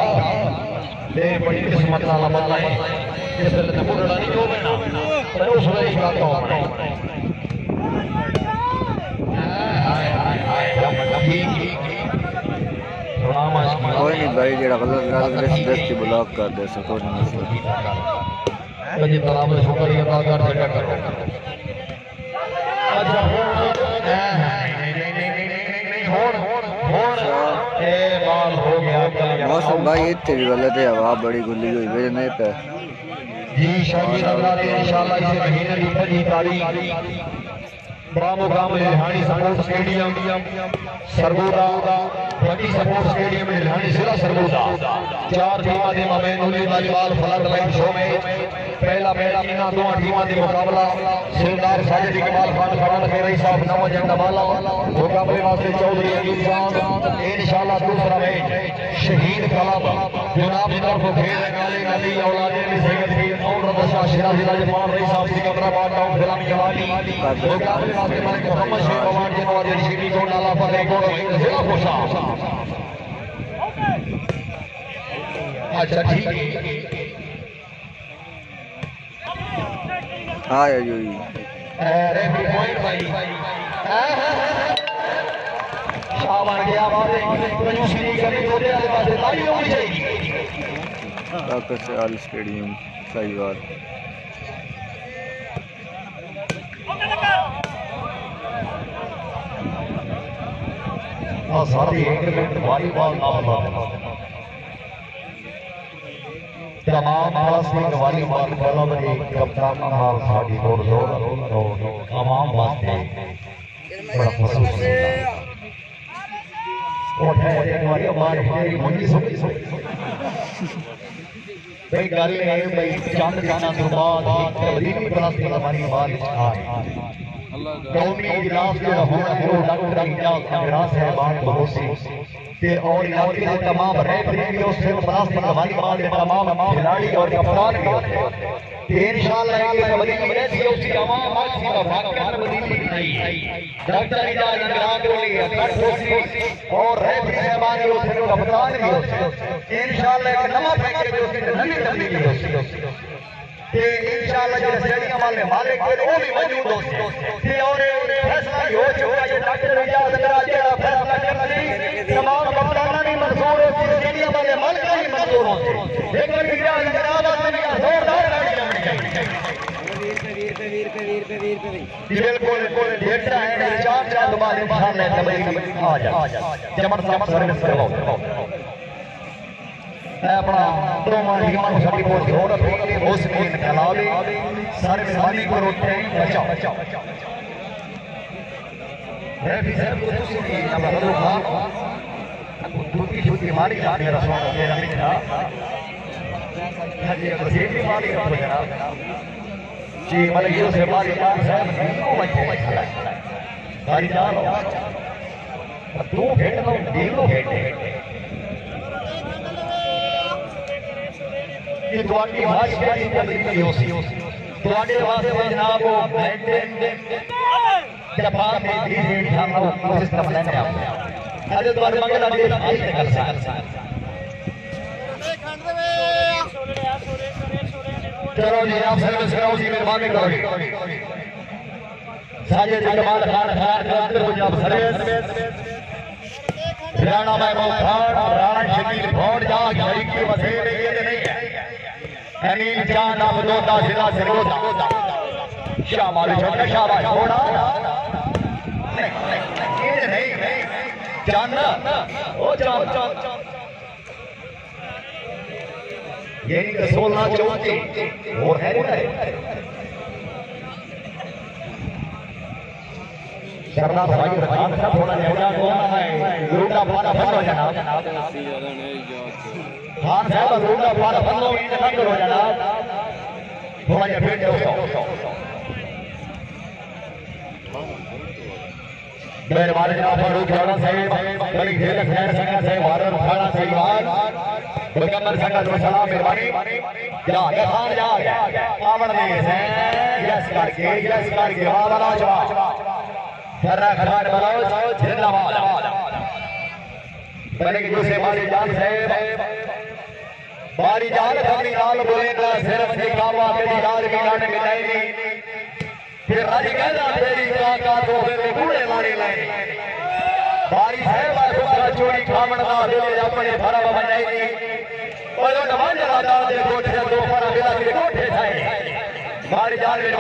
ले बड़ी किस्मत वाला बंदा है जिस तरह से बुढ़ा नहीं हो बेना पर उस वे ही काका हो हाय हाय हाय कोई नहीं भाई जेड़ा गलत गल दस्ती ब्लॉक कर दे सको नहीं कदी तलाब में शुक्रिया अदा कर देगा करो अच्छा नहीं होन ए माल हो गया मौसम भाई इतने भी गलत है हवा बड़ी गुल्ली हुई मेरे नहीं पे जी शागिर्द हजरात इंशाल्लाह इस महीने की 25 तारीख बामुकाम Lillani sports stadium Sargodha 20 sports stadium Lillani जिला सरगोदा 4 टीमां दे माबैन वॉलीबॉल फ्लड लाइन शो में पहला मैच इन दो टीमां दे मुकाबला सरदार साजिद इकबाल खान खान के रईस साहब नवा झंडा वाला मुकाबले वास्ते चौधरी अजीब जान इंशाल्लाह दूसरा मैच शहीद कलब जनाब की तरफ खेल गाली नदी औलाद अली सैयद की और रदशा शिराजी लाजमान रईस साहब सिकंदराबाद टाउन फिल्मी जवानी मुकाबले वास्ते मलिक मोहम्मद शेख अवार्ड के नवाज अली शिरी को नाला पर एक और जिला कोषा अच्छा ठीक है हां यो रेफरी पॉइंट भाई शाबाश गया बात कंजूसी नहीं करनी छोटे वाले पासे ताली होनी चाहिए डॉक्टर से आल स्टेडियम साहिवाल और साथ ही इंक्रीमेंट वॉलीबॉल तमाम क्लासिक वॉलीबॉल क्लब के कप्तान नाल साडी जोर जोर तमाम वास्ते बड़ा महसूस और है हमारी बात मेरी मुंडी सुनी भाई गाली है भाई चांद जाना तो बाद तबदीली क्लासिक हमारी बात आ कौमी इजलास जो होना है वो डॉक्टर इजाज अंग्राज साहबान बहोसी के और इलाके के तमाम रेफरी भी उससे प्लास्टिक वॉलीबॉल के तमाम खिलाड़ी और कप्तान भी इंशाल्लाह ये तबदीली रहती है उसकी आवाम आज की वाकई तबदीली नहीं है डॉक्टर इजाज अंग्राज बोली कटोसी और रेफरी साहबान भी उसके कप्तान भी होते इंशाल्लाह एक नया पैकेज उसकी नई तबदीली होती ते इंशाल्लाह जो स्टेडियम वाले मालिक है वो भी मौजूद हो ते और फैसला हो चुका है डॉक्टर इजाज अंग्राज जेड़ा फैसला करनी तमाम कप्तान भी मंजूर हो स्टेडियम वाले मालिक भी मंजूर हो लेकिन इजाज अंग्राज ने जोरदार लड़ाई बिल्कुल देखता है चार बाद इंशाल्लाह तबदीली आ जाए जमर साहब सर्विस करवाओ अपना दो माली मानो साडी को जोड़ उस के निकलावे सारे मेहमानी को रोकते हैं बचाओ रेफरी साहब को तुसी की ना बदलो खान दूसरी छुट्टी मारी जा रही है रसों के रंग का हाजी को सेठी मारी रखो जनाब जी मलिक यूसुफ मारी खान साहब को बच्चे गाड़ी जा लो तू खेल लो दिलो खेल कि ਤੁਹਾਡੀ ਭਾਸ਼ਾ ਦੀ ਤਬਦੀਲੀ ਹੋ ਸੀ ਤੁਹਾਡੇ ਵਾਸਤੇ ਜਨਾਬ ਉਹ ਜਫਾਰ ਨੇ ਦੀ ਸਾਨੂੰ ਕੋਸ਼ਿਸ਼ ਕਰ ਲੈਣੇ ਆ ਅਜੇ ਤੁਹਾਡੇ ਮੰਗਲਾ ਦੀ ਆਈ ਤੇ ਕਰ ਸਕਦਾ ਚਲੋ ਜੀ ਆਪ ਸਰਵਿਸ ਕਰਾਓ ਜੀ ਮਿਹਰਬਾਨੀ ਕਰੋ साजिद इकबाल खान खान अंदर पंजाब सर्विस राणा महबूब खान राणा शकील भौड़ जा शरीकी वसेरे ये नहीं है अनिल जान अब्दोदा जिला सरगोदा शाबाश छोटा शाबाश थोड़ा नहीं जानना ओ जान ये नहीं 16 34 और है सरदार भाई खान सब थोड़ा नेवला कौन है रूटा पारा बंद हो जाना खान साहब रूटा पारा बंद हो गई तंग हो जाना थोड़ा ये फिर दोस्तों मेहरबानी जनाब फारूक राणा साहब बड़ी खेल खैर संगत से भारत खाना सहीवाल मुकम्मल संगत को सलाम मेहरबानी जा गया खान जा गया आवन दे से यस करके वाह वाला जवाब फर्रा खान बलोच जिंदाबाद बने की दूसरे बारी जान अपनी लाल बोलेगा सिर्फ दिखावा तेरी लाल की गाने मिलाएगी फिर राज कहना तेरी का तो फिर बूढ़े लाने लाए बारी साहब दूसरा चोरी खामण ना दिले अपने भरा बनाएगी और जो नमाज अदा दे कोठे दो फरा बिला के कोठे छाए बारी जान में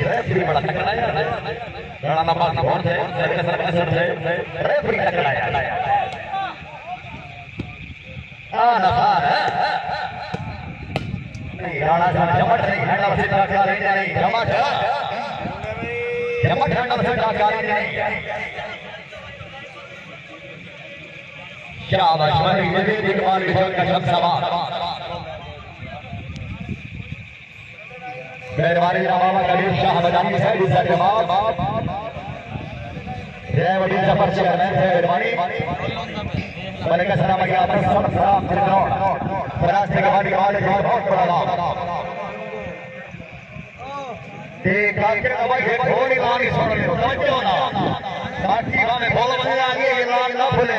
रेफरी बड़ा तकड़ा है राणा नंबर फोन से रेफरी तकड़ा है ना नहीं राणा सा जमट नहीं हैंडल से टकरा नहीं जमट हैंडल से टकरा नहीं शाबाश वही ये दिलवार विजय का शब्द सवाल मेहरबानी जनाब कबीर शाह बदामी साहब इसका जवाब जय वडी जफर चेयरमैन से मेहरबानी बने का सलाम गया अपना सब सलाम जिंदाबाद फरास्ते के बाद वाले बहुत बड़ा नाम देख के अब ये थोड़ी लानी सुन लो समझो ना साथी में बोल बने आगे ये नाम ना भूले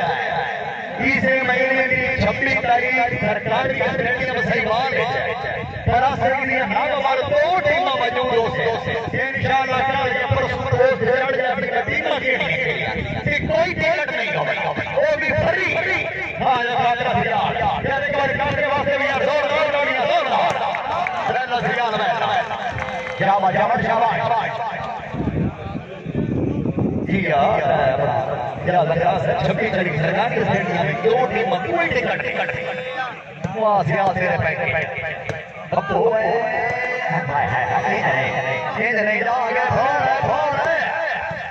इसे महीने की 26 तारीख सरकार की स्टेडियम सहीवाल है फरास्ते के लिए नाम हमारे दो टीम मौजूद हो इंशाल्लाह ताला ये पुरस्कार हो चढ़ जाए अपनी टीम के लिए कोई टिकट नहीं होगा वो भी फ्री हां ये खातिर यार तेरे के काटे वास्ते भी यार जोर रहना सियान में शाबाश जी यार क्या लगा से 26 तारीख सरकार के स्टेडियम में दो टीम कोई टिकट वाह सियाल तेरे पैके अब तो हाय ये नहीं जाएगा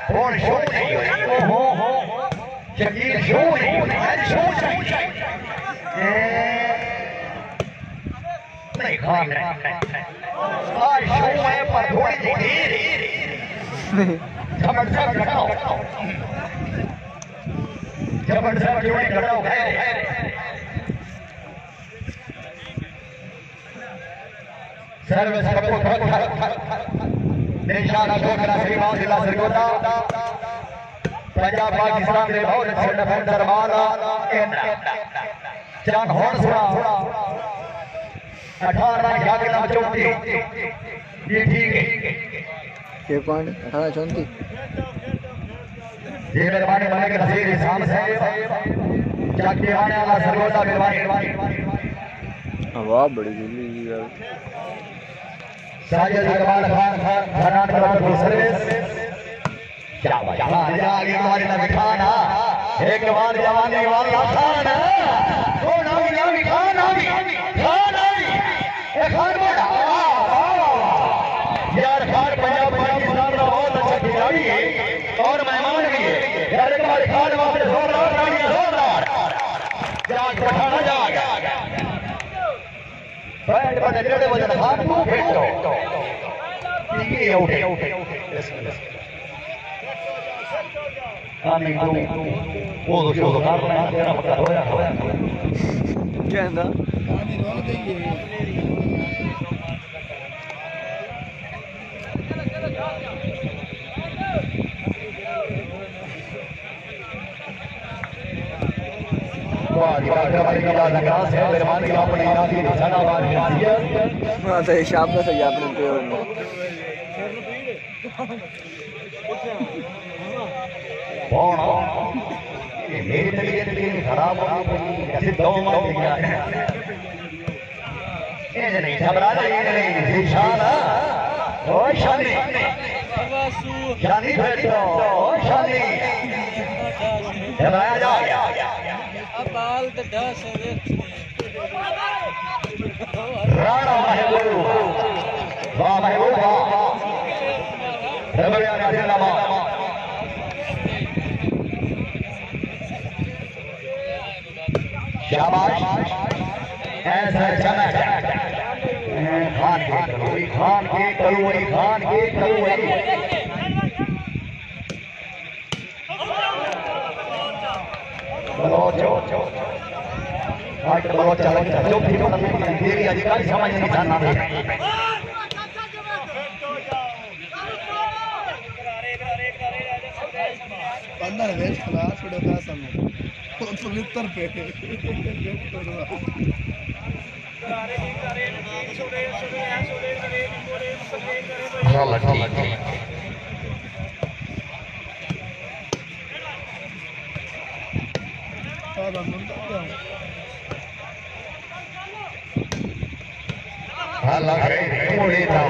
फोन शो नहीं हो शकील शो नहीं शो नहीं खान आज शो है पर थोड़ी देर जबरदस्त घटाओ जोड़ी घटाओ सर्विस सबको निशाना ठोकरा श्रीमान जिला सरगोदा पंजाब पाकिस्तान के बहुत अच्छे डिफेंडर वाला चार हॉर्स 18 के नाम 34 ये ठीक है ये पॉइंट 18-34 ये मेहरबानी बने के नसीर इस्लाम साहब जाके आने वाला सरगोदा मेहरबानी वाह बड़ी जल्दी यार साजिद इकबाल खान कर्नाटक की सर्विस क्या बात है आगे हमारे नबी खान एक बार जवानी वाला खान ओ नबी खान ए खान बड़ा यार खान पंजाब पाकिस्तान का बहुत अच्छा खिलाड़ी है और मेहमान भी है यार हमारे खान वाले जोरदार जाग पठाना जाएगा बैठ बने नेड़े वजन हाथ को फेंको ठीक है उठे आने दो वो तो कर रहे हैं तेरा पता होया क्या है ना तो शाम में सही आपने मेरी तबीयत भी खराब हो गई ऐसे दो मार दिया ये नहीं घबरा नहीं निशाना ओ शानी शानी बैठो ओ शानी घबराया जा गया बाल तो 10 राणा महबूब वाह महबूब शाबाश ऐसा चला खान के करूई जो फिर अधिकारी समझ नहीं जाना अंदर वेज क्लास छोड़ो का समय तो सुनितर पे चलो ठीक है हां मुड़ी था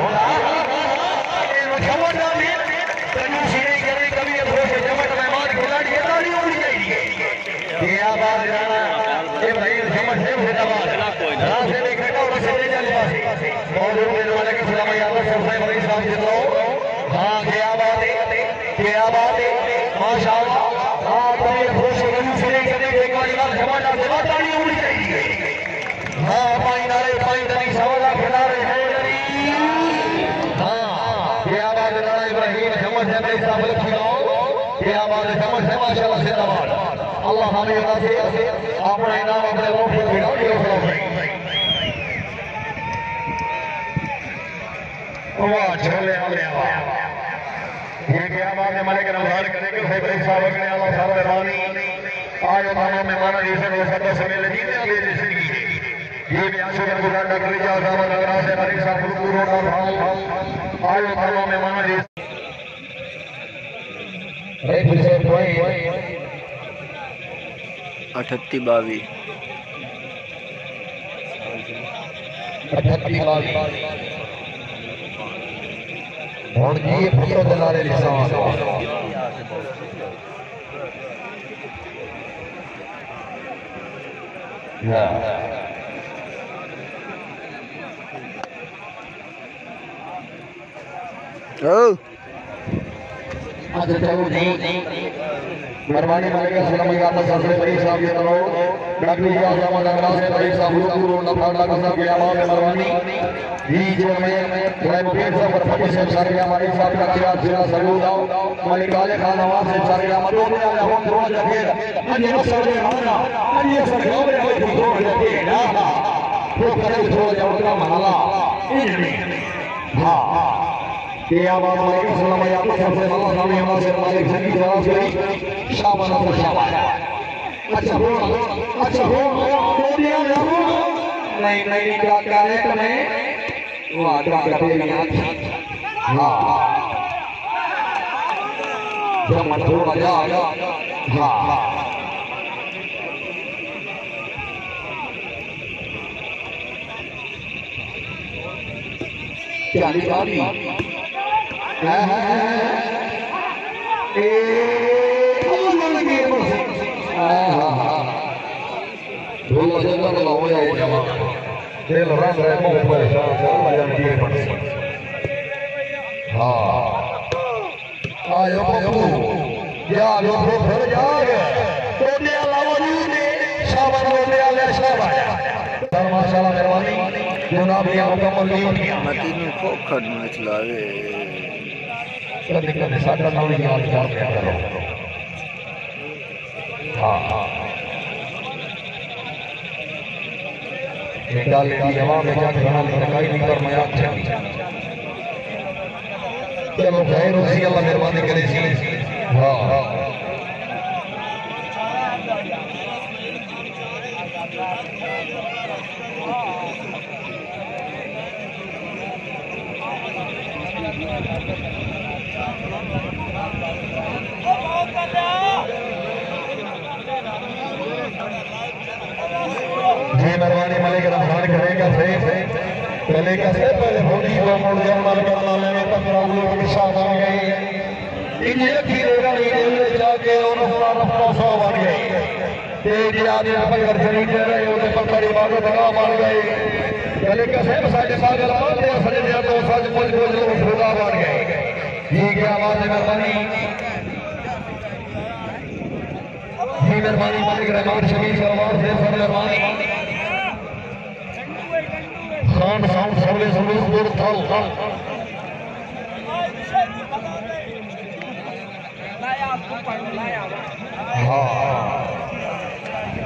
अल्लाह हमें अपना इनाम अपने मुंह पे भिड़ाओ वाह छोले ये क्या बात है मलिक नवाज करेंगे भाई भाई साहब ने अल्लाह साहब मेहरबानी आज थानों में माना जिसे वो सदस्य में लगी ने अगले जिंदगी ये भी आंसू का गुजार डॉक्टर जा साहब नगरा से मलिक साहब गुरु का भाव आज थानों में माना जिसे रे फिर से कोई 38-22 और ये फोटो दिलारे लिसान या ओ आज तो नहीं मेहरबानी मालिक सलाम याद सबसे बड़ी साहब ये करो डॉक्टर जी आजम नगरा से बड़ी साहब गुरु नफाड़ा का सब या मां मेहरबानी जी जो मैं पेट से बरफी से सर या मालिक साहब का दिया जिला सलूट आओ मालिक आले खान नवाज से सर या मदो ने हम रोज फिर अरे सर ने माना अरे सर गांव में कोई रोज रखे ना वो करे छोड़ जाओ का महला हां के आवाज मालिक सलाम या सबसे अल्लाह नाम हमारा से मालिक सही जवाब करी शाबाश शाबाश अच्छा हो तो दिया नहीं क्या करे तुम्हें वो आदमी करते हैं हां जब मन हो मजा हां क्या निकाली मतीनी खोखड़ मैच लावे चलो खैर उसी अल्लाह मेहरबानी करे सी हां जी मेहरबानी मलिक रमजान करेगा सही पहले कैसे पहले होली को मोड़ जमाल करना लेने तक लोग निशा बन गई इन्हें रखी लेगा ये जाके उन्होंने अपना सौ बन गई तेज आदमी पकड़ चली दे रहे उन्हें पकड़ इबादत दगा बन गई पहले कैसे साढ़े पागल आते सजे तो सच मुझ को खुदा बन गए जी क्या बात है, मेहरबानी जी, मेहरबानी मालिक रहमान शमीर सरवार से सर मेहरबानी खान साउंड सर्विस रूसपुर थल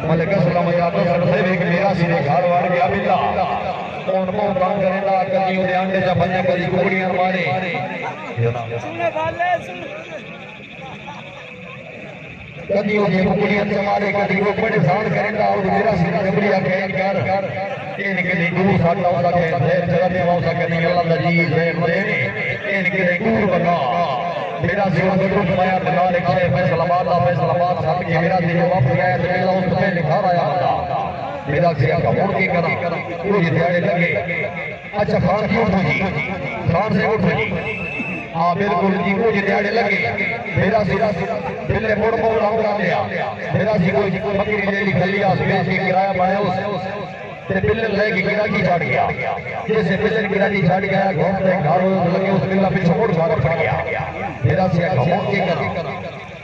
मलिक असलम याद सर से एक मेरा सीधे घर वाड़ गया बिल्ला कौन कौन काम करेगा कभी उन्हें अंडे जा बने कभी कुकड़ियां मारे कभी उन्हें कुकड़ियां मारे कभी वो बड़े साउंड करेगा और मेरा सीधा जबरिया खेल कर इनके दूर साटा होता है चला देवा होता है नहीं अल्लाह दी जय दे इनके दूर बना मेरा जीवन को माया बना लिखा है फैसलाबाद साथ के मेरा दिल वापस आया तो मेरा उसमें लिखा आया मेरा जिया का मोड़ के करा कुछ ध्यान लगे अच्छा खान की उठ जी खान से उठ जी हाँ बिल्कुल जी कुछ ध्यान लगे मेरा सिरा बिल्ले मोड़ मोड़ रहा गया मेरा जी कोई बकरी ले ली खलिया बेच के किराया पाया उसे बिल्ले लेके गिराजी छाड़ गया जैसे बिल्ले गिराजी छाड़ गया घूमते घर लगे उस बिल्ला पीछे मोड़ भाग पड़ गया मेरा सिया का मोड़ के करा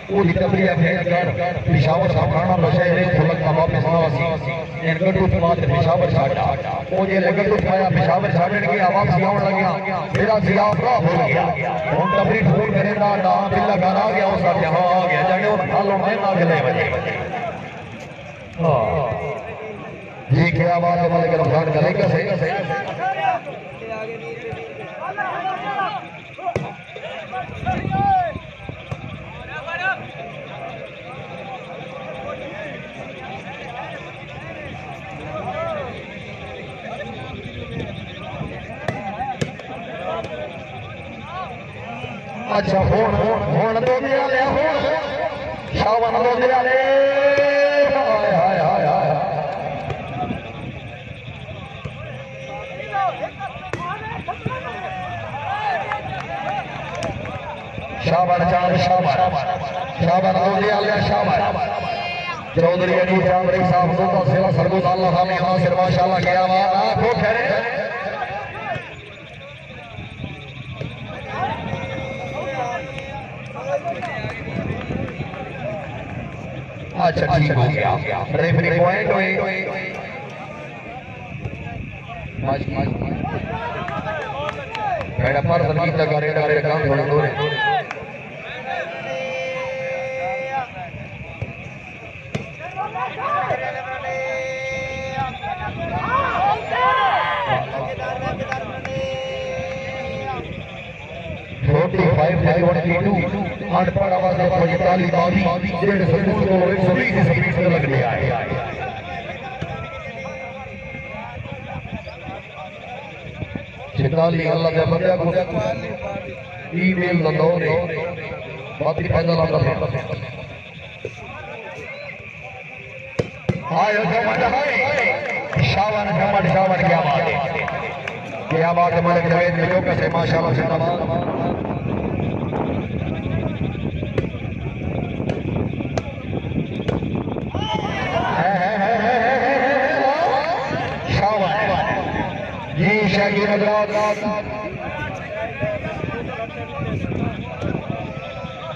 पूरी तबरिया भेज कर पेशावर सामना बशहरे फुलक का वापस नवासी इन गड्ढू बात पेशावर छाड़ा मुझे गड्ढू पाया पेशावर छाड़ने की आवाज आने लगा मेरा जिया अपना हो गया हम तबरी फोन करेगा ना बिल्ला घर आ गया उसका यहां आ गया जाने और खालो मैं ना गले बजे हां जी क्या बात है मलिक रमजान गले का सही अच्छा होन दो दिया ले होन शावन दो दिया ले हाय हाय हाय हाय शावन चांद शावन दो दिया ले शावन चौधरी अली चांद साहब को सेवा सरगोद अल्लाह हामी हासिर माशाल्लाह क्या बात आंखों खड़े अच्छा ठीक हो गया रेफरी पॉइंट हुए मेरा पर संगीत का रेड मेरे काम थोड़ा दूर है अनपढ़ आवाज ताली बाजी जेड़े स्कूल को 120 की स्पीड से लगने आए चिताली अल्लाह दे बंदे को ईमेल दा दौर है बात ही पैदल आता है आयो जमट है शावन क्या बात है मलिक जवेद में लोग से माशाल्लाह जिंदाबाद शागिर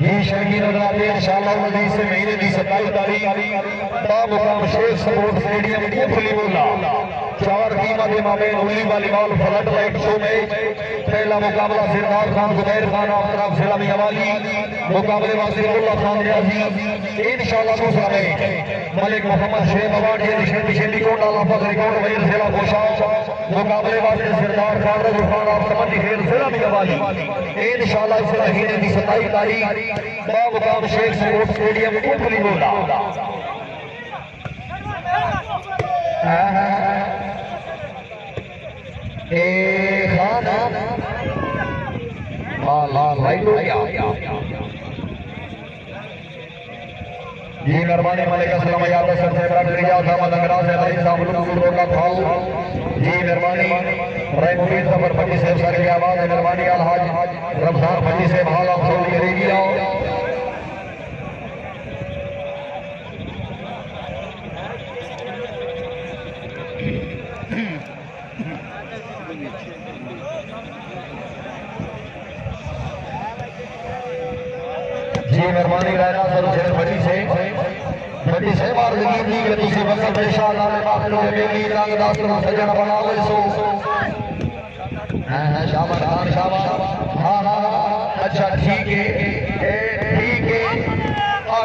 ये शागिर इंशाअल्लाह नबी से महीने की 27 तारीख मुकाम शेख सपोर्ट स्टेडियम कोटली बोला 4 टीम के मामले उली वालीबॉल फ्लड लाइट शो में पहला मुकाबला सिरदार खान जुबैर खान आफताब सलामी हवाली मुकाबले वासिफुल्लाह खान रियाजी इंशाअल्लाह दूसरा मैच मलिक मोहम्मद शेख अवार्ड ये निशानी कोट अल्लाह फजल कोट वजीर जिला कोशा मुकाबले वाले सिरदार खान रजू खान आप समझी खेल सलामी हवाली इंशाअल्लाह इस महीने की 27 तारीख मुकाम शेख सपोर्ट स्टेडियम कोटली बोला खाना लाइट हो गया जी मेहरबानी मलिक अस्सलाम याद सर से प्रक्रिया था मदंगरा से भाई साहब लोगों का खाओ जी मेहरबानी रैमुद्दीन सफर फजी से सर की आवाज है मेहरबानी अलहाज रमजान फजी से भाल आप सऊदी अरेबिया मेहरबानी राजा सर शेर बड़ी से बार लगी थी कि तुसी वक्त पेशा नाले बाखलो में मेरी रंग दास को सजन बनावे सो हां शाबाश खान शाबाश हां अच्छा ठीक है आ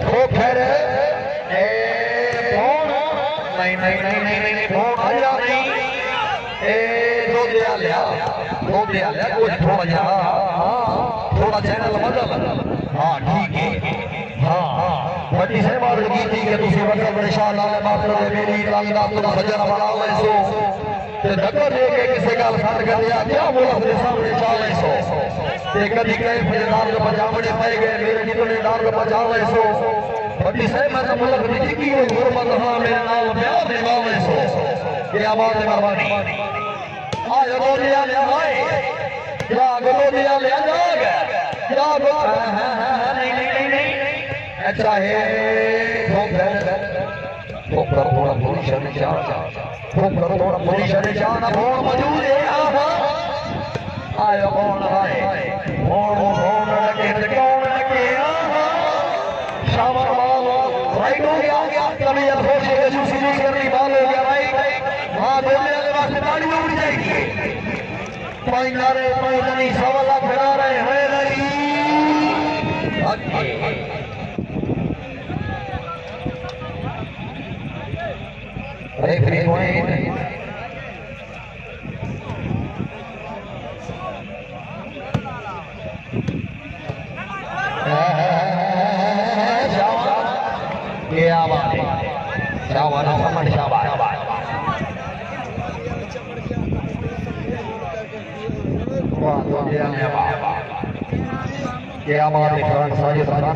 ठोकर ए कौन नहीं कौन आया नहीं ए दो दिया कुछ थोड़ा जा थोड़ा चैनल बदल हां ठीक है हां बड़ी से बात लगी थी कि तुसी वक्त पेशा नाले बाखलो में मेरी रंग दास को सजन बनावे सो ते धक्का दे के किसी गाल साथ कर दिया क्या बोला अपने सामने चावे सो ते कदी कहे फौजदार को बचावने पाए गए मेरे जितने दार को बचावे सो बड़ी से मैं तो मुल्क दी की गुरमत हां मेरे नाम प्यार दे मावे सो ये आवाज मेहरबानी आ जो दिया ले भाई क्या गो दिया ले जाएगा क्या गो नहीं अच्छा है ठोकर थोड़ा पूरी शर्म ठोकर थोड़ा पूरी शर्म जाना कौन मौजूद है आयो कौन है कौन लगे शावर राइट हो गया कभी अब होश है दूसरी नहीं करनी बाल हो गया राइट हां बोलने वाले वास्ते ताली उड़ जाएगी कोई नारे कोई नहीं सवाल खड़ा रहे है नहीं रेफरी पॉइंट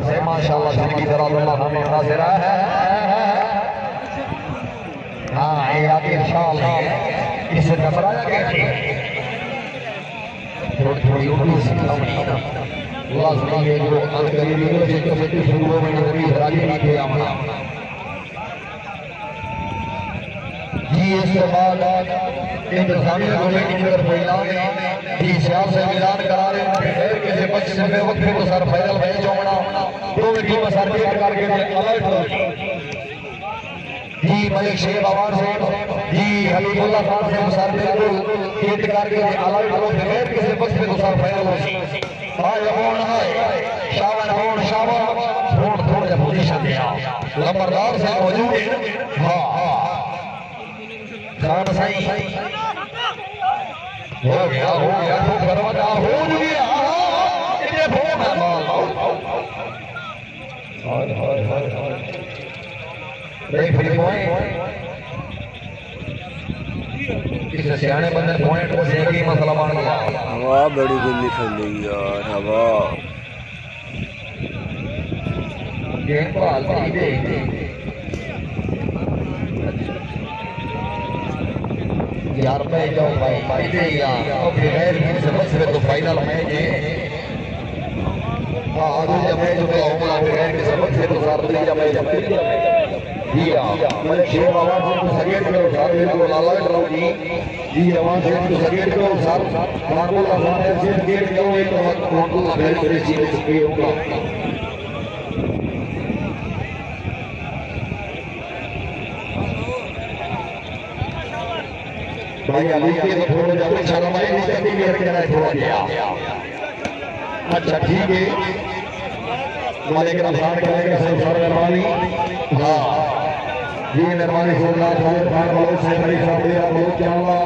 से माशाल्लाह जिंदगी दराज़ हमें हाजिर है हाँ ये आगे इंशाअल्लाह इसे घबराया गया थोड़ी उर्दू सीखना लाज़मी है जो अलकरीम से कमेटी शुरू में नबी राजी नहीं किया हमारा जी इसके बाद इंतजामिया कमेटी की तरफ ऐलान जी सियाल से ऐलान करा रहे हैं कि से बच्चे में वक्त को सर फैसल भाई जोड़ना दो टीम सर के करके अलर्ट हो जी मलिक शेख आवाज साहब जी हलीमुल्लाह साहब से सर बिल्कुल कीट करके अलर्ट हो बगैर किसी वक्त को सर फैसल हो आज कौन है शावन थोड़ा पोजीशन दिया नंबरदार से मौजूद है हां जान सही हो गया तो दरवाजा हो गया इतने फोन हाय रेफरी पॉइंट किसी सियाने बंदे पॉइंट को से की मसला बन गया हवा बड़ी गुल्ली खेली यार हवा गेम पाल दे यार मैं जाऊं भाई दे यार और बगैर किसी से बस तो फाइनल मैच है हां आज मैच जो होगा बगैर किसी बस तो साथ लिया मैच जी मैं शेर आवाज को सगेट करो साथ को लाला करो जी आवाज को सगेट करो साथ मार्बल आवाज से सगेट करो एक वक्त को बेहतर चीज के होगा भाई अली के तो थोड़ा ज्यादा शर्म आई नहीं करती मेरे कहना थोड़ा गया अच्छा ठीक है वाले के रमजान करेंगे सब सर मेहरबानी हां जी मेहरबानी सोमनाथ खान बहुत से बड़ी शुक्रिया बहुत क्या हुआ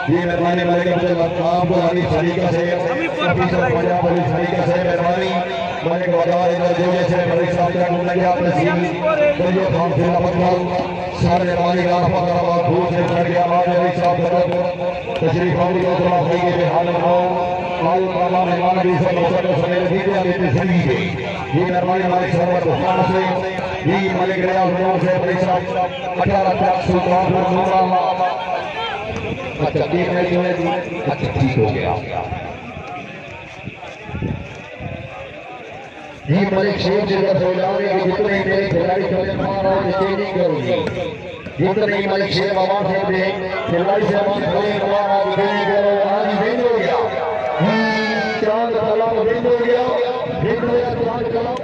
जी मेहरबानी वाले के काम को हरी तरीका से ऑफिसर पंजाब पुलिस तरीका से मेहरबानी वाले के वजह जो जैसे बड़ी साथिया को लगे आपने सीन तो ये खान से अपना सारे मेहरबानी का फकराबाद दूर से कर दिया आवाज अली साहब तशरीफ आउरी को माफी के हाल में आओ आल काला मेहमान भी सब सब समय दीजिए अभी तस्वीर है ये मेहरबानी मालिक सरवर खान से ये मालिक रियाज नूर से बड़ी साहब 18 लाख सुल्तान नूरा अच्छा ठीक है अच्छा ठीक हो गया ये मलिक शेख जी का सोचावे कि जितने मेरे खिलाड़ी चले मार और चेंजिंग करूंगी जितने मलिक शेख बाबा से भी खिलाड़ी से बात करें मार और चेंजिंग करो आज विन हो गया चांद तालाब विन हो गया ठीक हो या ध्यान चलाओ